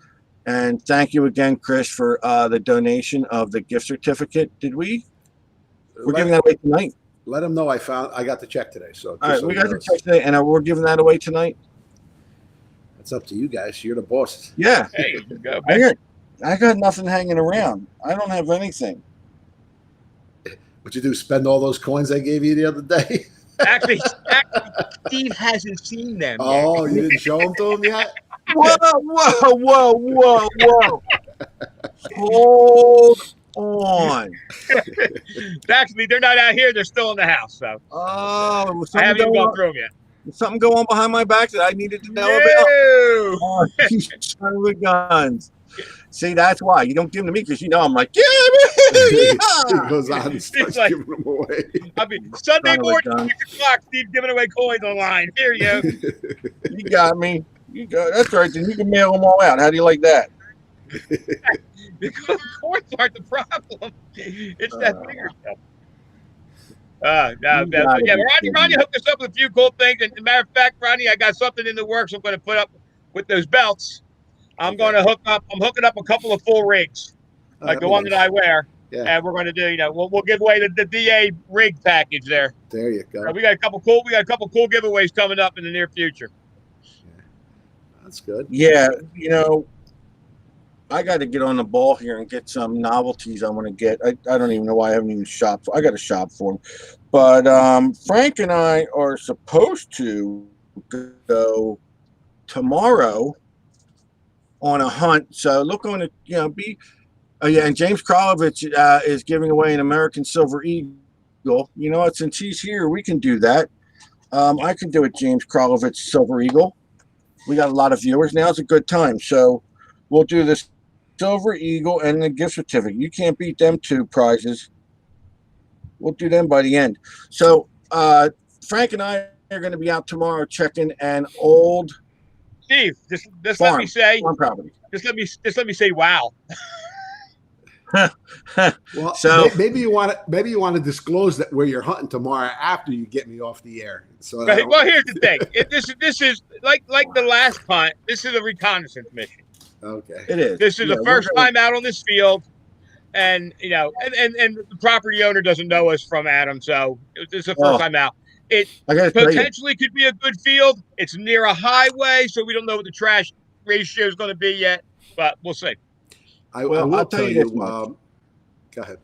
and thank you again, Chris, for the donation of the gift certificate. We're giving that away tonight. Let him know I got the check today. So all right, we got the check today, and we're giving that away tonight. It's up to you guys. You're the boss. Yeah. Hey, go, I got nothing hanging around. I don't have anything. What'd you do? Spend all those coins I gave you the other day? Actually, Steve hasn't seen them. Oh, you didn't show them to him yet? Whoa. Hold on. Actually, they're not out here. They're still in the house. So I haven't even gone through them yet. Something go on behind my back that I needed to know about? Oh, you son of a guns. See, that's why you don't give them to me, because you know I'm like, He goes on and starts giving them away. I mean, Sunday morning, 6 o'clock, Steve giving away coins online. Here you go. You got me. That's right. Then you can mail them all out. How do you like that? Because coins aren't the problem. It's that bigger stuff. Ronnie hooked us up with a few cool things. And as a matter of fact, Ronnie, I got something in the works I'm going to put up with those belts. I'm hooking up a couple of full rigs, like the one that I wear. Yeah. And we're going to do, we'll give away the DA rig package there. There you go. We got a couple cool giveaways coming up in the near future. Yeah. That's good. Yeah, I got to get on the ball here and get some novelties I want to get. I don't even know why I haven't even shopped. I got to shop for them. But Frank and I are supposed to go tomorrow on a hunt. So look on it, be. Oh, yeah, and James Kralovich is giving away an American Silver Eagle. You know what? Since he's here, we can do that. I can do it, James Kralovich Silver Eagle. We got a lot of viewers. Now's a good time. So we'll do this Silver Eagle and the gift certificate. You can't beat them 2 prizes. We'll do them by the end. So Frank and I are going to be out tomorrow checking an old Steve, just let me say farm property. Just let me say wow. Well, so maybe you want to disclose that where you're hunting tomorrow after you get me off the air. So well, here's the thing. This is like the last hunt. This is a reconnaissance mission. Okay, it is. This is the first time out on this field, and and the property owner doesn't know us from Adam, so this is the first time out. It potentially could be a good field. It's near a highway, so we don't know what the trash ratio is going to be yet, but we'll see. I'll tell you. Go ahead.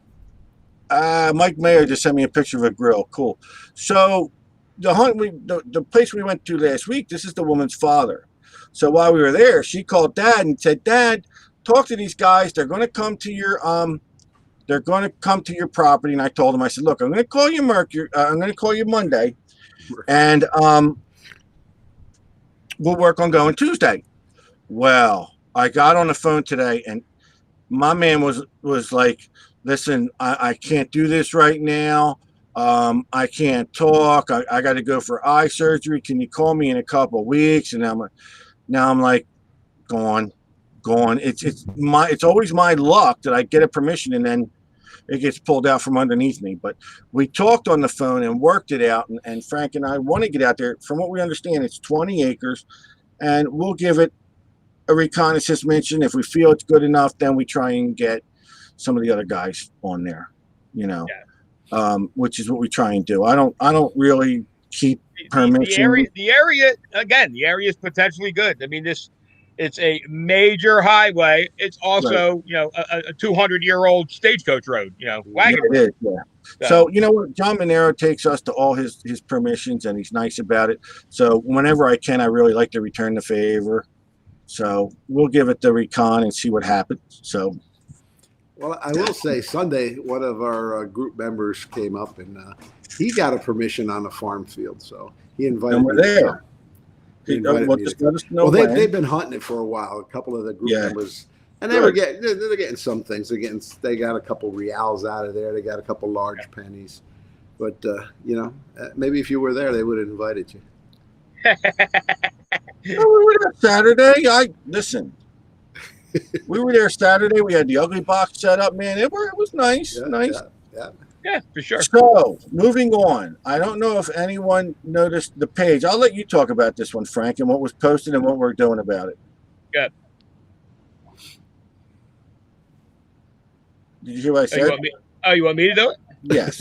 Mike Mayer just sent me a picture of a grill. Cool. So the hunt, the place we went to last week, this is the woman's father. So while we were there, she called Dad and said, "Dad, talk to these guys. They're going to come to your property." And I told him, I said, "Look, I'm going to call you I'm going to call you Monday, and we'll work on going Tuesday." Well, I got on the phone today, and my man was like, "Listen, I can't do this right now. I can't talk. I got to go for eye surgery. Can you call me in a couple of weeks?" And I'm like, gone. It's always my luck that I get a permission and then it gets pulled out from underneath me. But we talked on the phone and worked it out. And Frank and I want to get out there. From what we understand, it's 20 acres, and we'll give it a reconnaissance mission. If we feel it's good enough, then we try and get some of the other guys on there, you know, Yeah. which is what we try and do. I don't really keep permission. The area again, the area is potentially good. I mean, it's a major highway. It's also, Right. you know, a 200-year-old stagecoach road, you know, wagon Yeah, it road. is, yeah. So you know what, John Monero takes us to all his permissions, and he's nice about it. So whenever I can, I really like to return the favor. So we'll give it the recon and see what happens. So, well, I will say Sunday, one of our group members came up and he got a permission on the farm field, so he invited and we're me to there. come. He invited me to Just come. let us know. Well, when. they've been hunting it for a while. A couple of the group Yeah. members, and Good. they're getting some things. They got a couple reals out of there. They got a couple large pennies, but you know, maybe if you were there, they would have invited you. No, we were there Saturday. Listen. We were there Saturday. We had the ugly box set up, man. It was nice, nice. Yeah, for sure. So, moving on. I don't know if anyone noticed the page. I'll let you talk about this one, Frank, and what was posted and what we're doing about it. Yeah. Did you hear what I said? You want me to do it? Yes.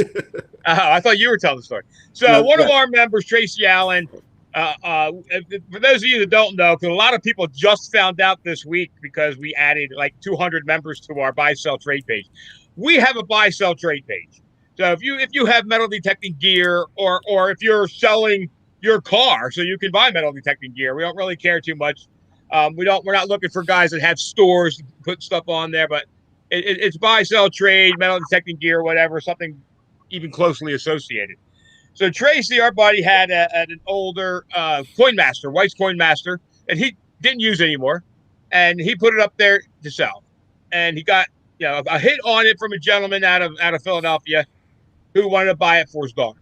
I thought you were telling the story. So No, one of our members, Tracy Allen, for those of you that don't know, because a lot of people just found out this week because we added like 200 members to our buy sell trade page. We have a buy sell trade page. So if you have metal detecting gear, or if you're selling your car, so you can buy metal detecting gear, we don't really care too much. We're not looking for guys that have stores to put stuff on there, but it's buy sell trade, metal detecting gear, whatever, something even closely associated. So Tracy, our buddy, had an older Coin Master, White's Coin Master, and he didn't use it anymore, and he put it up there to sell, and he got a hit on it from a gentleman out of Philadelphia who wanted to buy it for his daughter,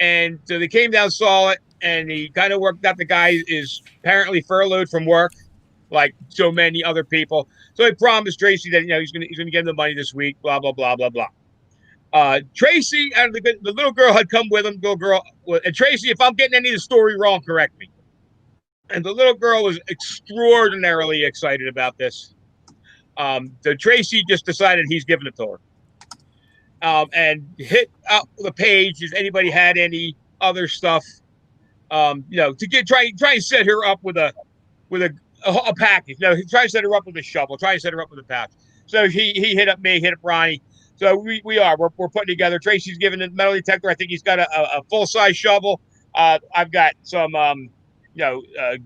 and so they came down, saw it, and he kind of worked out the guy is apparently furloughed from work, like so many other people. So he promised Tracy that he's gonna get him the money this week. Blah blah blah blah blah. Tracy and the little girl had come with him. Little girl and Tracy, if I'm getting any of the story wrong, correct me. And the little girl was extraordinarily excited about this. So Tracy just decided he's giving it to her. And hit up the page if anybody had any other stuff, to try and set her up with a package. No, he tried to set her up with a shovel, try to set her up with a pouch. So he hit up me, hit up Ronnie. So we're putting together. Tracy's giving the metal detector. I think he's got a full size shovel. I've got some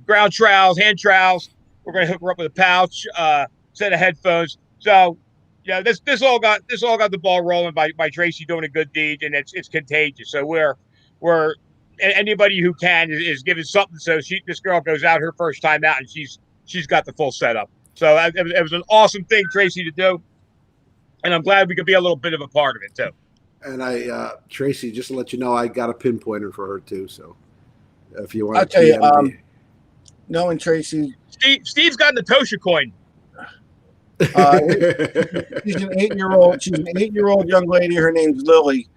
ground trowels, hand trowels. We're gonna hook her up with a pouch, set of headphones. So this all got the ball rolling by Tracy doing a good deed, and it's contagious. So we're anybody who can is giving something. So this girl goes out her first time out, and she's got the full setup. So it was an awesome thing, Tracy, to do, and I'm glad we could be a little bit of a part of it too. And Tracy, just to let you know, I got a pinpointer for her too. So if you want, I'll tell you, knowing Tracy, Steve's got an Natosha coin. She's an 8-year-old. She's an 8-year-old young lady. Her name's Lily,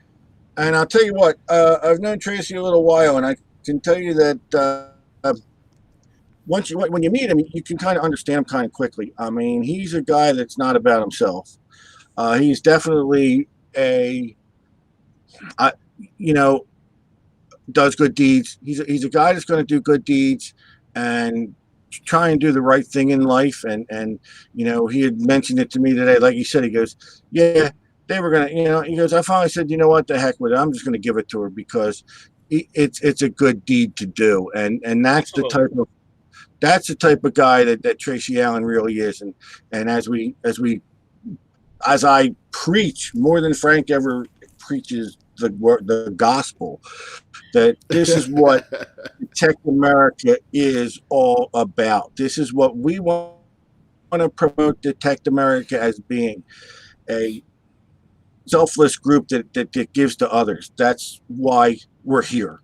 and I'll tell you what. I've known Tracy a little while, and I can tell you that when you meet him, you can kind of understand him kind of quickly. I mean, he's a guy that's not about himself. He's definitely does good deeds. He's a guy that's going to do good deeds and try and do the right thing in life. And he had mentioned it to me today. Like he said, he goes, yeah, they were going to, he goes, I finally said, you know what, the heck with it. I'm just going to give it to her because it's a good deed to do. And that's Absolutely. That's the type of guy that Tracy Allen really is. And as I preach more than Frank ever preaches the gospel, that this is what Protect America is all about. This is what we want to promote Protect America as being a selfless group that gives to others. That's why we're here.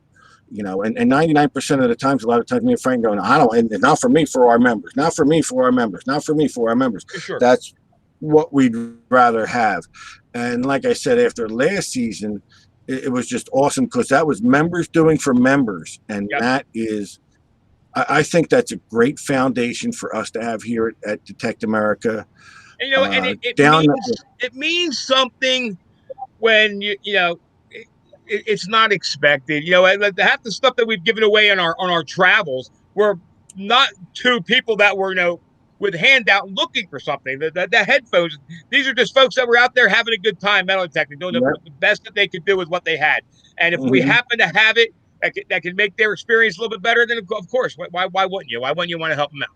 And 99% of the times, a lot of times me and Frank going, I don't, and not for me, for our members, not for me, for our members, not for me, for our members. Sure. That's what we'd rather have. And like I said, after last season, it was just awesome because that was members doing for members. And That is, I think that's a great foundation for us to have here at Detect America. And, and it means something when it's not expected. Half the stuff that we've given away on our travels were not to people that were with handout looking for something. The headphones, these are just folks that were out there having a good time, metal detecting, doing the best that they could do with what they had. And if we happen to have it that can make their experience a little bit better, then of course, why wouldn't you? Why wouldn't you want to help them out?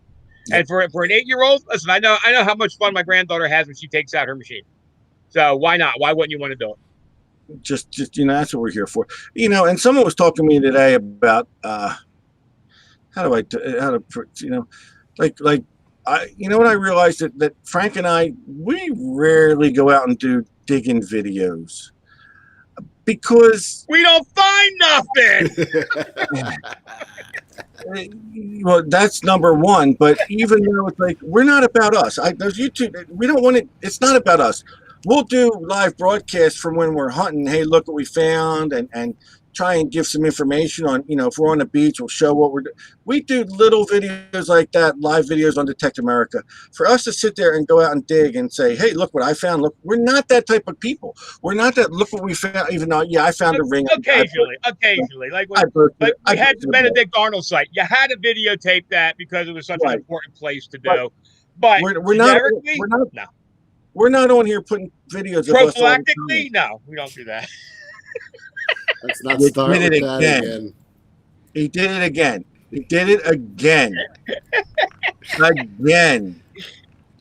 Yep. And for an 8-year-old, listen, I know how much fun my granddaughter has when she takes out her machine. So why not? Why wouldn't you want to do it? Just that's what we're here for. And someone was talking to me today about what I realized that Frank and I, we rarely go out and do digging videos because we don't find nothing. Well, that's number one. But even though it's like we're not about us, those YouTube, we don't want it. It's not about us. We'll do live broadcasts from when we're hunting. Hey, look what we found, and try and give some information on, if we're on the beach, we'll show what we're doing. We do little videos like that, live videos on Detect America. For us to sit there and go out and dig and say, hey, look what I found. Look, we're not that type of people. We're not that, look what we found, even though, I found a ring. Occasionally. Like we had the Benedict Arnold site. You had to videotape that because it was such an important place to do. But we're not on here putting videos of us. Prophylactically, no, we don't do that. Let's not start with that again. He did it again. Again.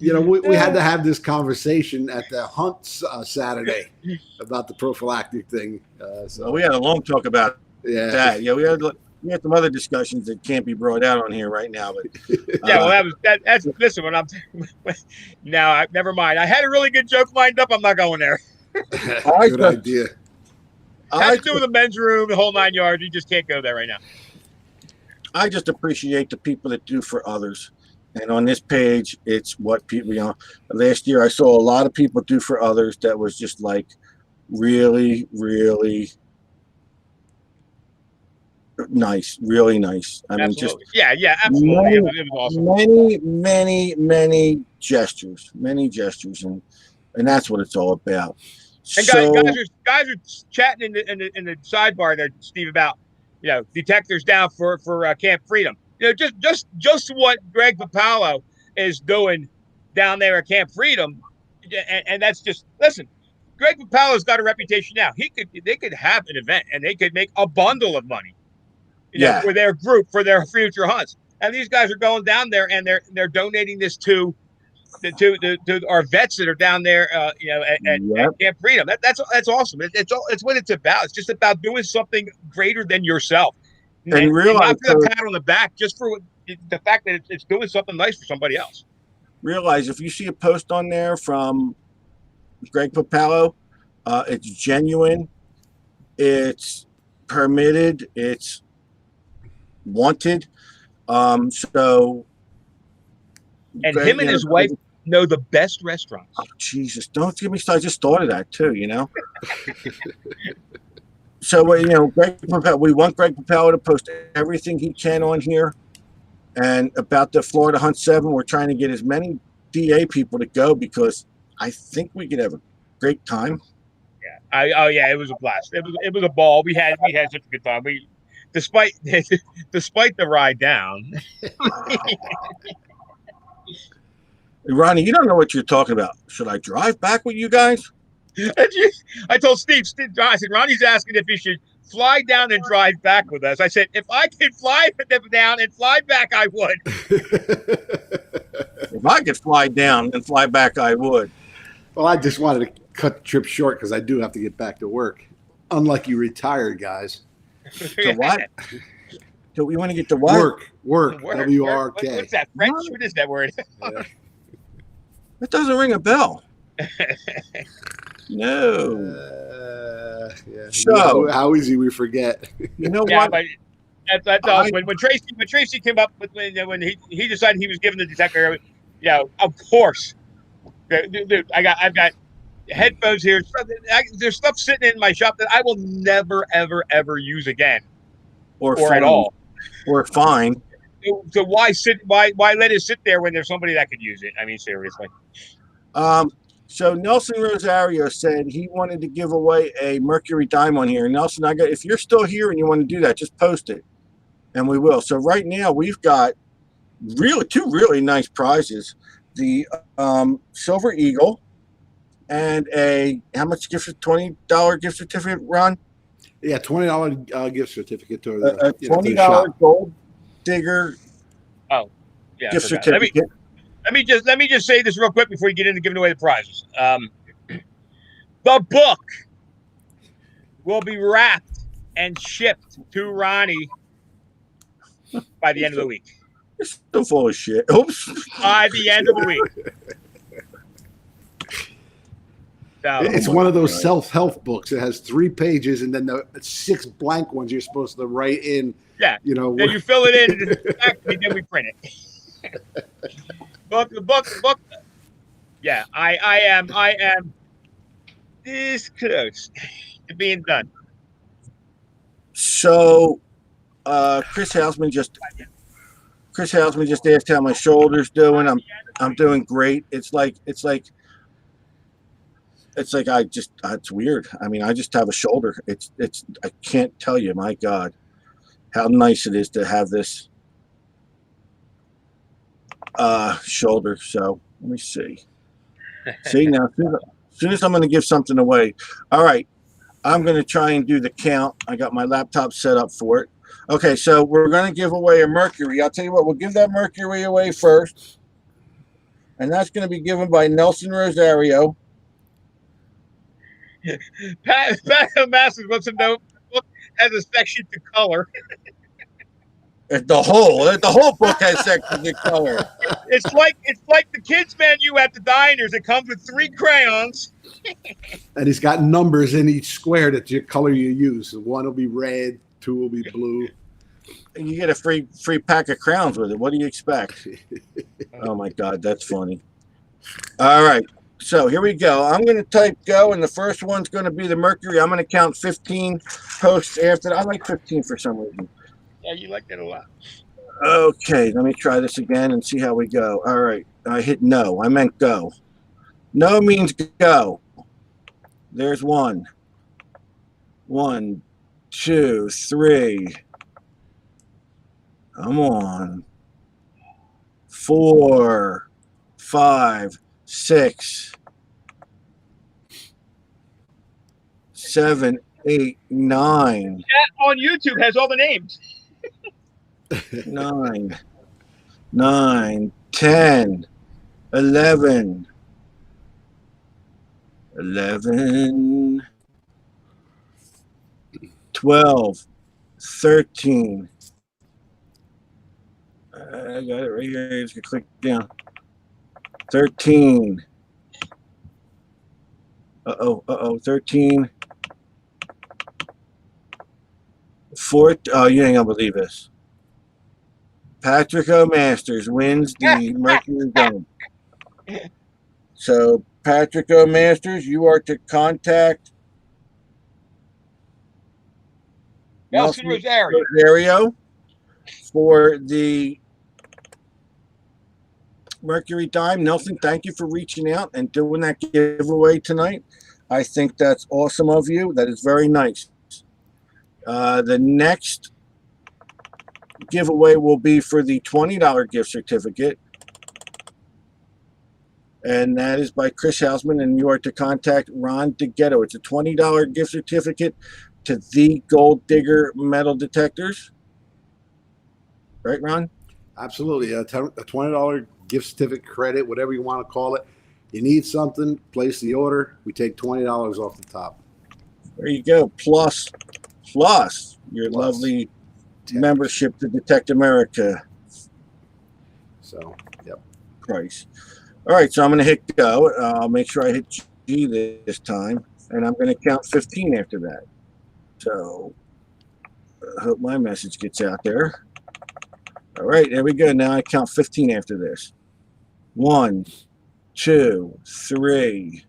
We had to have this conversation at the hunt Saturday about the prophylactic thing. So we had a long talk about that. Yeah, we had some other discussions that can't be brought out on here right now. But that's listen. Never mind. I had a really good joke lined up. I'm not going there. Good idea. Has to do with the men's room, the whole 9 yards. You just can't go there right now. I just appreciate the people that do for others. And on this page, it's what people, last year I saw a lot of people do for others that was just like really, really nice, really nice. I mean, just absolutely. It was awesome. Many gestures, and that's what it's all about. And guys are chatting in the sidebar there, Steve, about detectors down for Camp Freedom. Just what Greg Papalo is doing down there at Camp Freedom, and that's just listen. Greg Papalo's got a reputation now. They could have an event and they could make a bundle of money, for their group for their future hunts. And these guys are going down there and they're donating this to our vets that are down there, at Camp Freedom. That's awesome. It's what it's about. It's just about doing something greater than yourself, and realize not for the pat on the back, just for the fact that it's doing something nice for somebody else. Realize if you see a post on there from Greg Papalo, it's genuine, it's permitted, it's wanted. So. And him and his wife know the best restaurants. Oh, Jesus. Don't get me started. I just thought of that, too, So, Greg Papalo, we want Greg Papalo to post everything he can on here. And about the Florida Hunt 7, we're trying to get as many DA people to go because I think we could have a great time. Yeah. It was a blast. It was a ball. We had such a good time. Despite the ride down. Ronnie, you don't know what you're talking about. Should I drive back with you guys? I told Steve, I said, Ronnie's asking if he should fly down and drive back with us. I said, if I could fly down and fly back, I would. If I could fly down and fly back, I would. Well, I just wanted to cut the trip short because I do have to get back to work. Unlike you retired guys. To what? Do we want to get to what? Work. W-R-K. What's that? French? What is that word? It doesn't ring a bell. No. So how easy we forget. You know what? But that's awesome. When Tracy came up with when he decided he was giving the detector, of course. Dude, I've got headphones here. There's stuff sitting in my shop that I will never ever ever use again, or at all, or fine. So why let it sit there when there's somebody that could use it? I mean, seriously. So Nelson Rosario said he wanted to give away a Mercury dime on here. Nelson, if you're still here and you want to do that, just post it, and we will. So right now we've got two really nice prizes: the Silver Eagle and a how much gift? $20 gift certificate, Ron? Yeah, $20 gift certificate to A the to the $20 shop. Gold Digger Oh, yeah, gift certificate. Let me just say this real quick before you get into giving away the prizes. The book will be wrapped and shipped to Ronnie by the end of the week. You're so full of shit. Oops. By the end of the week. It's one of those self-help books. It has 3 pages and then the 6 blank ones you're supposed to write in. Yeah. You know, then you fill it in and then we print it. The book. Yeah, I am this close to being done. So Chris Hausman just asked how my shoulder's doing. I'm doing great. It's weird. I mean, I just have a shoulder. I can't tell you, my God, how nice it is to have this shoulder. So let me see. See now, as soon as I'm going to give something away. All right, I'm going to try and do the count. I got my laptop set up for it. Okay, so we're going to give away a Mercury. I'll tell you what, we'll give that Mercury away first. And that's going to be given by Nelson Rosario. Pat Masters wants to know has a section to color. The whole book has sections of color. It's like the kids menu at the diners. It comes with 3 crayons. And he's got numbers in each square that your color you use. So 1 will be red, 2 will be blue. And you get a free pack of crowns with it. What do you expect? Oh my God, that's funny. All right. So here we go. I'm going to type go, and the first one's going to be the Mercury. I'm going to count 15 posts after that. I like 15 for some reason. Yeah, you like that a lot. Okay, let me try this again and see how we go. All right. I hit no. I meant go. No means go. There's 1. 1, 2, 3. Come on. 4, 5, 6, 7, 8, 9. Chat on YouTube has all the names. 9, 10, 11, 12, 13. I got it right here. Just click down. 13. 13. 4. Oh, you ain't gonna believe this. Patrick O'Masters wins the Mercury Dome. So, Patrick O'Masters, you are to contact Nelson Rosario for the Mercury Dime. Nelson, thank you for reaching out and doing that giveaway tonight. I think that's awesome of you. That is very nice. The next giveaway will be for the $20 gift certificate. And that is by Chris Hausman, and you are to contact Ron DeGhetto. It's a $20 gift certificate to the Gold Digger metal detectors. Right, Ron? Absolutely. A $20 gift certificate credit, whatever you want to call it. You need something, place the order. We take $20 off the top. There you go. Plus your lovely membership to Detect America. So, yep. Price. All right, so I'm going to hit go. I'll make sure I hit G this time, and I'm going to count 15 after that. So I hope my message gets out there. All right, there we go. Now I count 15 after this. 1, 2, 3,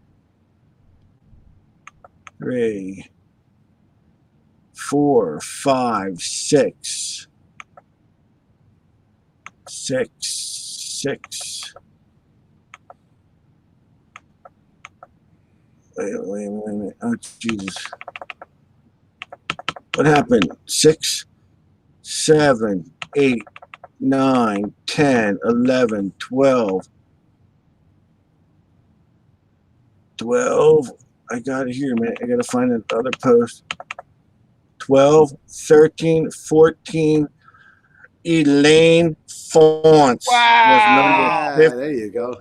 4, 5, 6, 6, Wait a minute. Oh, Jesus. What happened? 6, 7, 8, 9, 10, 11, 12. 12. I got it here, man. I got to find another post. 12, 13, 14. Elaine Fonts was number Wow. 15. There you go.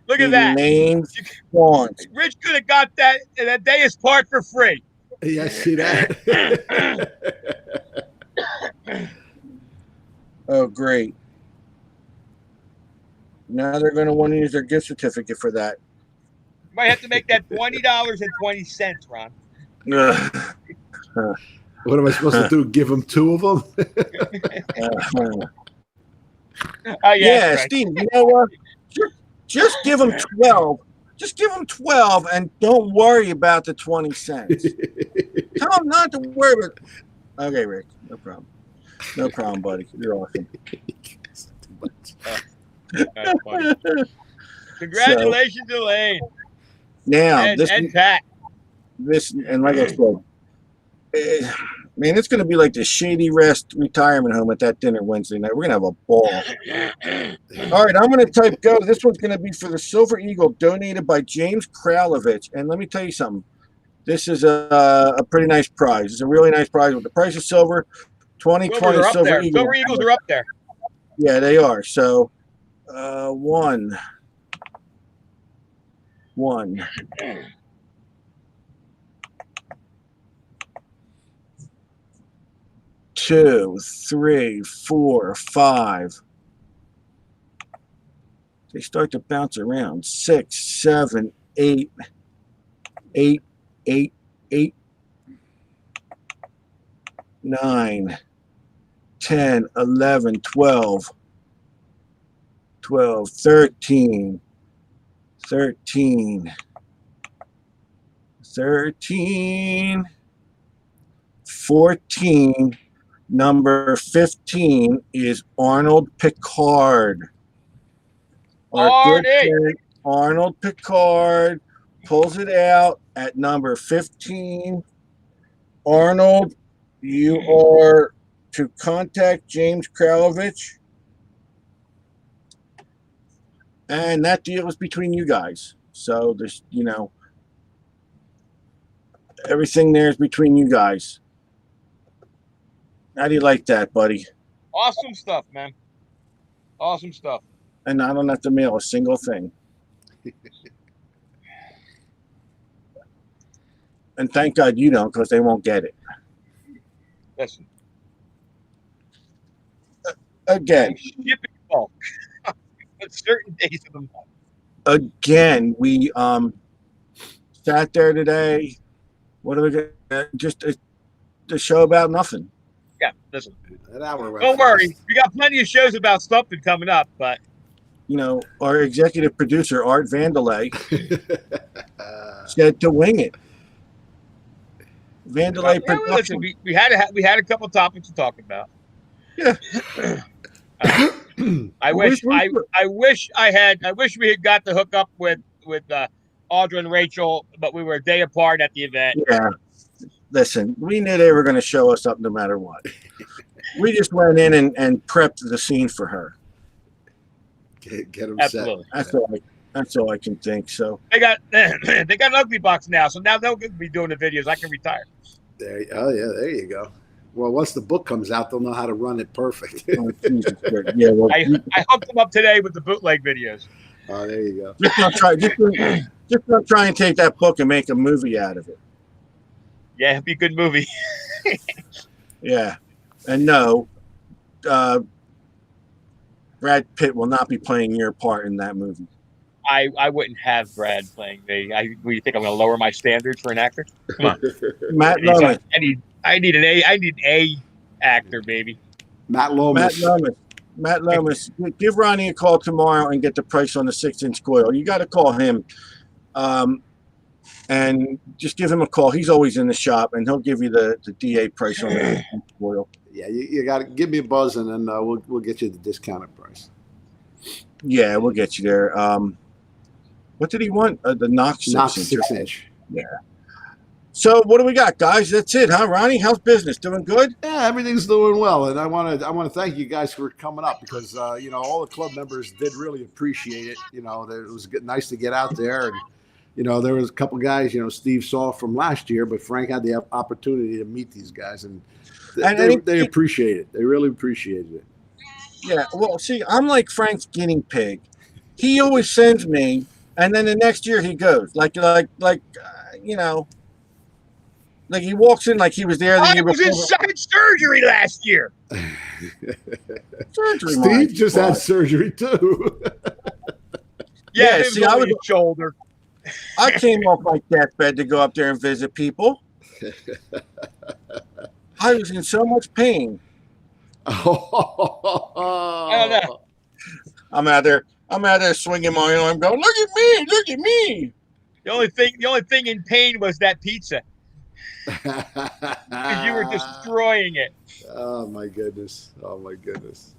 Look at that. Elaine Fonts. Rich could have got that day is part for free. Yeah, see that? Oh, great. Now they're going to want to use their gift certificate for that. You might have to make that $20.20, Ron. What am I supposed to do? Give him 2 of them? Yeah, right. Steve, you know what? Just give them 12. Just give them 12 and don't worry about the 20 cents. Tell them not to worry about it. Okay, Rick. No problem. No problem, buddy. You're awesome. That's funny. Congratulations, Elaine. Now, and Pat. And like I said, man, it's going to be like the Shady Rest retirement home at that dinner Wednesday night. We're going to have a ball. All right, I'm going to type go. This one's going to be for the Silver Eagle, donated by James Kralovich. And let me tell you something. This is a pretty nice prize. It's a really nice prize with the price of silver. 2020 Silver Eagle. Silver Eagles are up there. Yeah, they are. So, 1. 2, 3, 4, 5. They start to bounce around. 6, 7, 8, 8, 8, 8, 9, 10, 11, 12, 12, 13, 13, 13, 14. Number 15 is Arnold Picard. Our good friend Arnold Picard pulls it out at number 15. Arnold, you are to contact James Kralovich. And that deal is between you guys. So there's, everything there is between you guys. How do you like that, buddy? Awesome stuff, man. Awesome stuff. And I don't have to mail a single thing. And thank God you don't, because they won't get it. Listen. Again. Shipping bulk. At certain days of the month. Again, we sat there today. What are we going just a show about nothing. Yeah, listen. Don't worry. We got plenty of shows about something coming up, but our executive producer Art Vandelay said to wing it. Vandelay production. Listen, we had a couple topics to talk about. Yeah. I wish we had got to hook up with Audra and Rachel, but we were a day apart at the event. Yeah. Listen, we knew they were going to show us up no matter what. We just went in and prepped the scene for her. Get them Absolutely. set. That's all I can think. So they got an ugly box now, so now they'll be doing the videos. I can retire. There you go. Well, once the book comes out, they'll know how to run it perfect. Yeah, well, I hooked them up today with the bootleg videos. Oh, there you go. Just don't try and take that book and make a movie out of it. Yeah, it'd be a good movie. Yeah. And no, Brad Pitt will not be playing your part in that movie. I wouldn't have Brad playing me. You think I'm going to lower my standards for an actor? Come on. Matt Lomas. I need an A actor, baby. Matt Lomas. Matt Lomas. Give Ronnie a call tomorrow and get the price on the 6-inch coil. You got to call him. And just give him a call. He's always in the shop, and he'll give you the DA price on the oil. Yeah, you got to give me a buzz, and then we'll get you the discounted price. Yeah, we'll get you there. What did he want? The Knox 6 Knox inch. 6-inch. Yeah. So what do we got, guys? That's it, huh, Ronnie? How's business? Doing good? Yeah, everything's doing well, and I want to thank you guys for coming up because all the club members did really appreciate it. It was nice to get out there, and there was a couple guys Steve saw from last year, but Frank had the opportunity to meet these guys, and they appreciate it. They really appreciated it. Yeah. Well, see, I'm like Frank's guinea pig. He always sends me, and then the next year he goes like like he walks in like he was there the year before. I was in surgery last year. Surgery. Steve just had surgery too. Yeah, see, I was shoulder. I came off my deathbed to go up there and visit people. I was in so much pain. I don't know. I'm out there swinging my arm, going, "Look at me! Look at me!" The only thing in pain was that pizza. Because you were destroying it. Oh my goodness! Oh my goodness!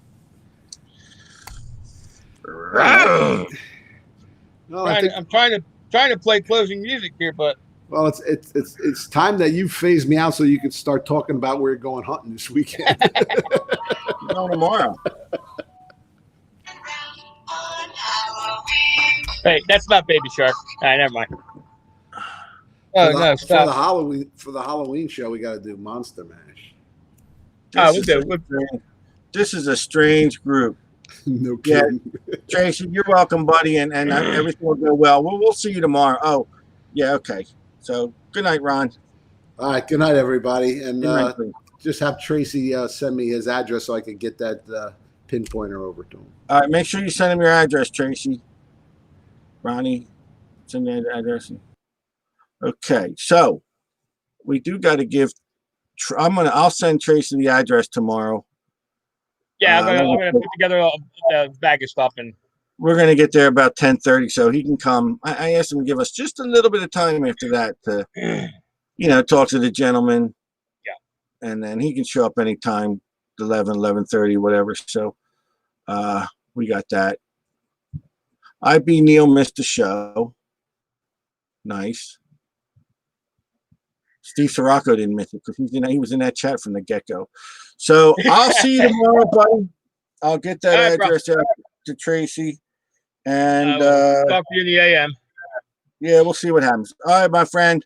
Right. No, I'm trying to play closing music here, but well, it's time that you phase me out so you can start talking about where you're going hunting this weekend. No, tomorrow. Hey, that's not Baby Shark. All right, never mind. Oh, stop. For the Halloween show, we got to do Monster Mash. This is a strange group. No kidding. Yeah, Tracy, you're welcome, buddy, and everything will go well. We'll see you tomorrow. Oh, yeah, okay. So good night, Ron. All right, good night, everybody, and night, just have Tracy send me his address so I can get that pinpointer over to him. All right, make sure you send him your address, Tracy. Ronnie, send me the address. Okay, so we do got to give. I'll send Tracy the address tomorrow. Yeah, I'm gonna put together a bag of stuff, and we're gonna get there about 10:30, so he can come. I asked him to give us just a little bit of time after that to, talk to the gentleman. Yeah, and then he can show up anytime, 11:30, whatever. So, we got that. IB Neil missed the show. Nice. Steve Sirocco didn't miss it because he was in that chat from the get-go. So I'll see you tomorrow, buddy. I'll get that address out to Tracy. And talk to you in the AM. Yeah, we'll see what happens. All right, my friend.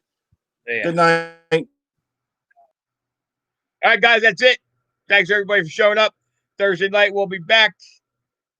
Yeah. Good night. All right, guys, that's it. Thanks everybody for showing up. Thursday night we'll be back.